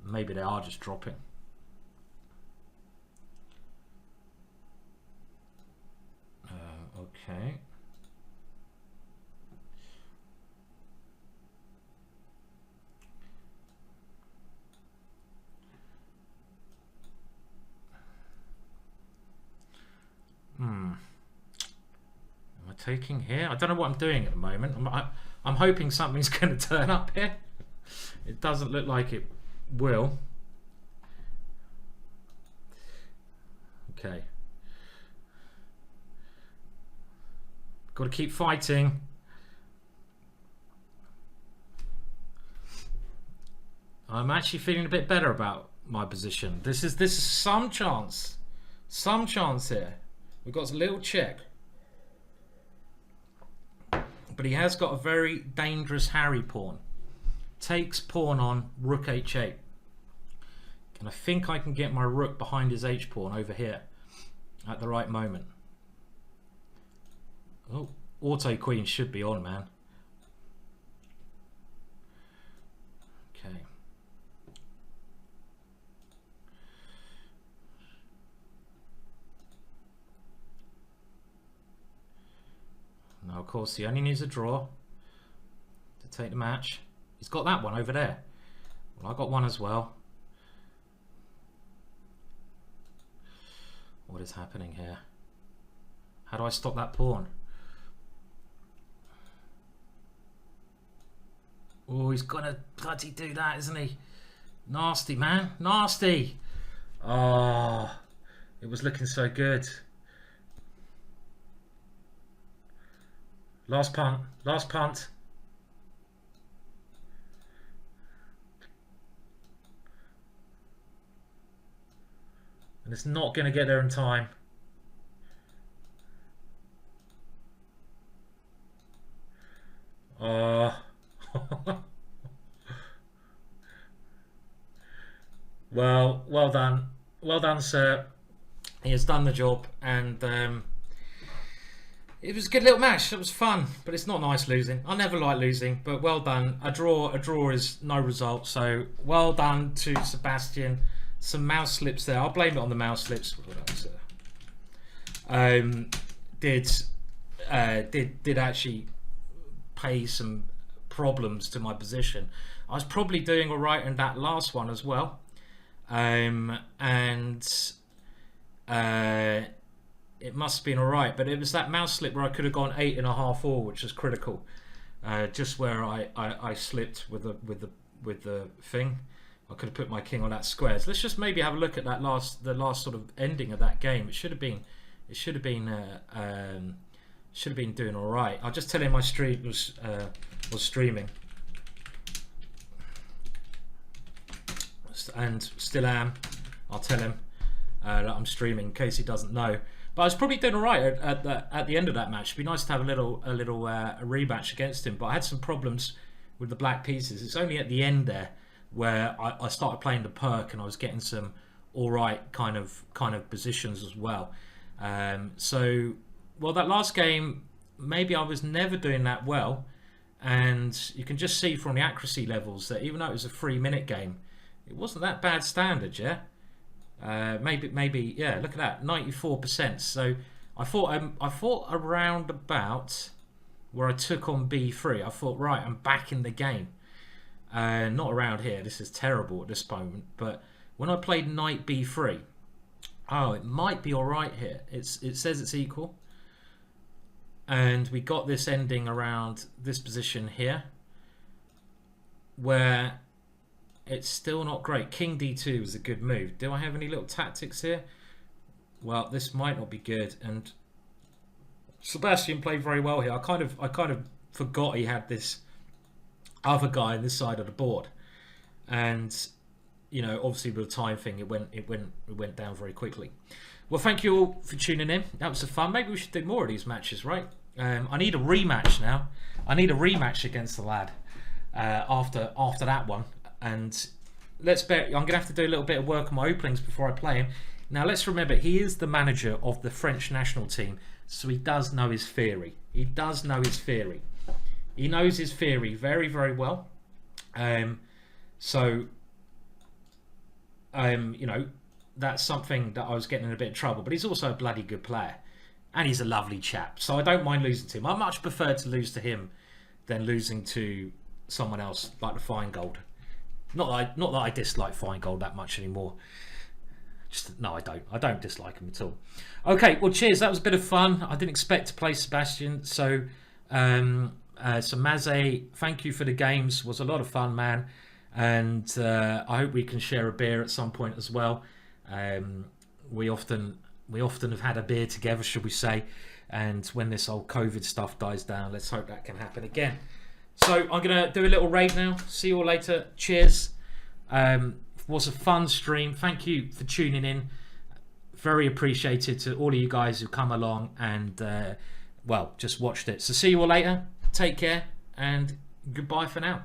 Maybe they are just dropping. Okay. Am I taking here? I don't know what I'm doing at the moment. I'm hoping something's going to turn up here. It doesn't look like it will. Okay. Got to keep fighting. I'm actually feeling a bit better about my position. This is some chance here. We've got a little check, but he has got a very dangerous Harry pawn. Takes pawn on rook h8, and I think I can get my rook behind his h pawn over here at the right moment. Oh, auto queen should be on, man. Okay. Now, of course, he only needs a draw to take the match. He's got that one over there. Well, I got one as well. What is happening here? How do I stop that pawn? Oh, he's gonna bloody do that, isn't he? Nasty, man. Nasty. Oh, it was looking so good. Last punt. Last punt. And it's not going to get there in time. Well done. Well done, sir. He has done the job, and it was a good little match. It was fun, but it's not nice losing. I never like losing, but well done. A draw is no result, so well done to Sebastian. Some mouse slips there. I'll blame it on the mouse slips. Did actually pay some problems to my position. I was probably doing all right in that last one as well, and it must have been all right. But it was that mouse slip where I could have gone 8.5 all, which was critical. Just where I slipped with the thing. I could have put my king on that square. So let's just maybe have a look at that the last sort of ending of that game. It should have been doing all right. I'll just tell him my stream was streaming, and still am. I'll tell him that I'm streaming in case he doesn't know. But I was probably doing all right at the end of that match. It'd be nice to have a rematch against him. But I had some problems with the black pieces. It's only at the end there where I started playing the perk, and I was getting some all right kind of positions as well. So, well, that last game, maybe I was never doing that well, and you can just see from the accuracy levels that even though it was a 3-minute game, it wasn't that bad standard, yeah. Maybe, yeah. Look at that, 94%. So I thought around about where I took on B3. I thought, right, I'm back in the game. Not around here. This is terrible at this moment. But when I played knight B3, oh, it might be all right here. It says it's equal, and we got this ending around this position here, where it's still not great. King D2 is a good move. Do I have any little tactics here? Well, this might not be good. And Sebastian played very well here. I kind of forgot he had this other guy on this side of the board, and you know, obviously with the time thing, it went down very quickly. Well, thank you all for tuning in. That was fun. Maybe we should do more of these matches, right? I need a rematch now. I need a rematch against the lad. after that one. And let's bet I'm gonna have to do a little bit of work on my openings before I play him. Now let's remember, he is the manager of the French national team, so he does know his theory. He does know his theory. He knows his theory very, very well. So you know, that's something that I was getting in a bit of trouble. But he's also a bloody good player, and he's a lovely chap. So I don't mind losing to him. I much prefer to lose to him than losing to someone else like the Feingold. Not that I dislike Feingold that much anymore. Just no, I don't. I don't dislike him at all. Okay, well, cheers. That was a bit of fun. I didn't expect to play Sebastian. So, so Maze, thank you for the games. Was a lot of fun, man. And I hope we can share a beer at some point as well. We often have had a beer together, should we say? And when this old COVID stuff dies down, let's hope that can happen again. So I'm gonna do a little raid now. See you all later. Cheers. Was a fun stream. Thank you for tuning in. Very appreciated to all of you guys who come along and well, just watched it. So see you all later. Take care and goodbye for now.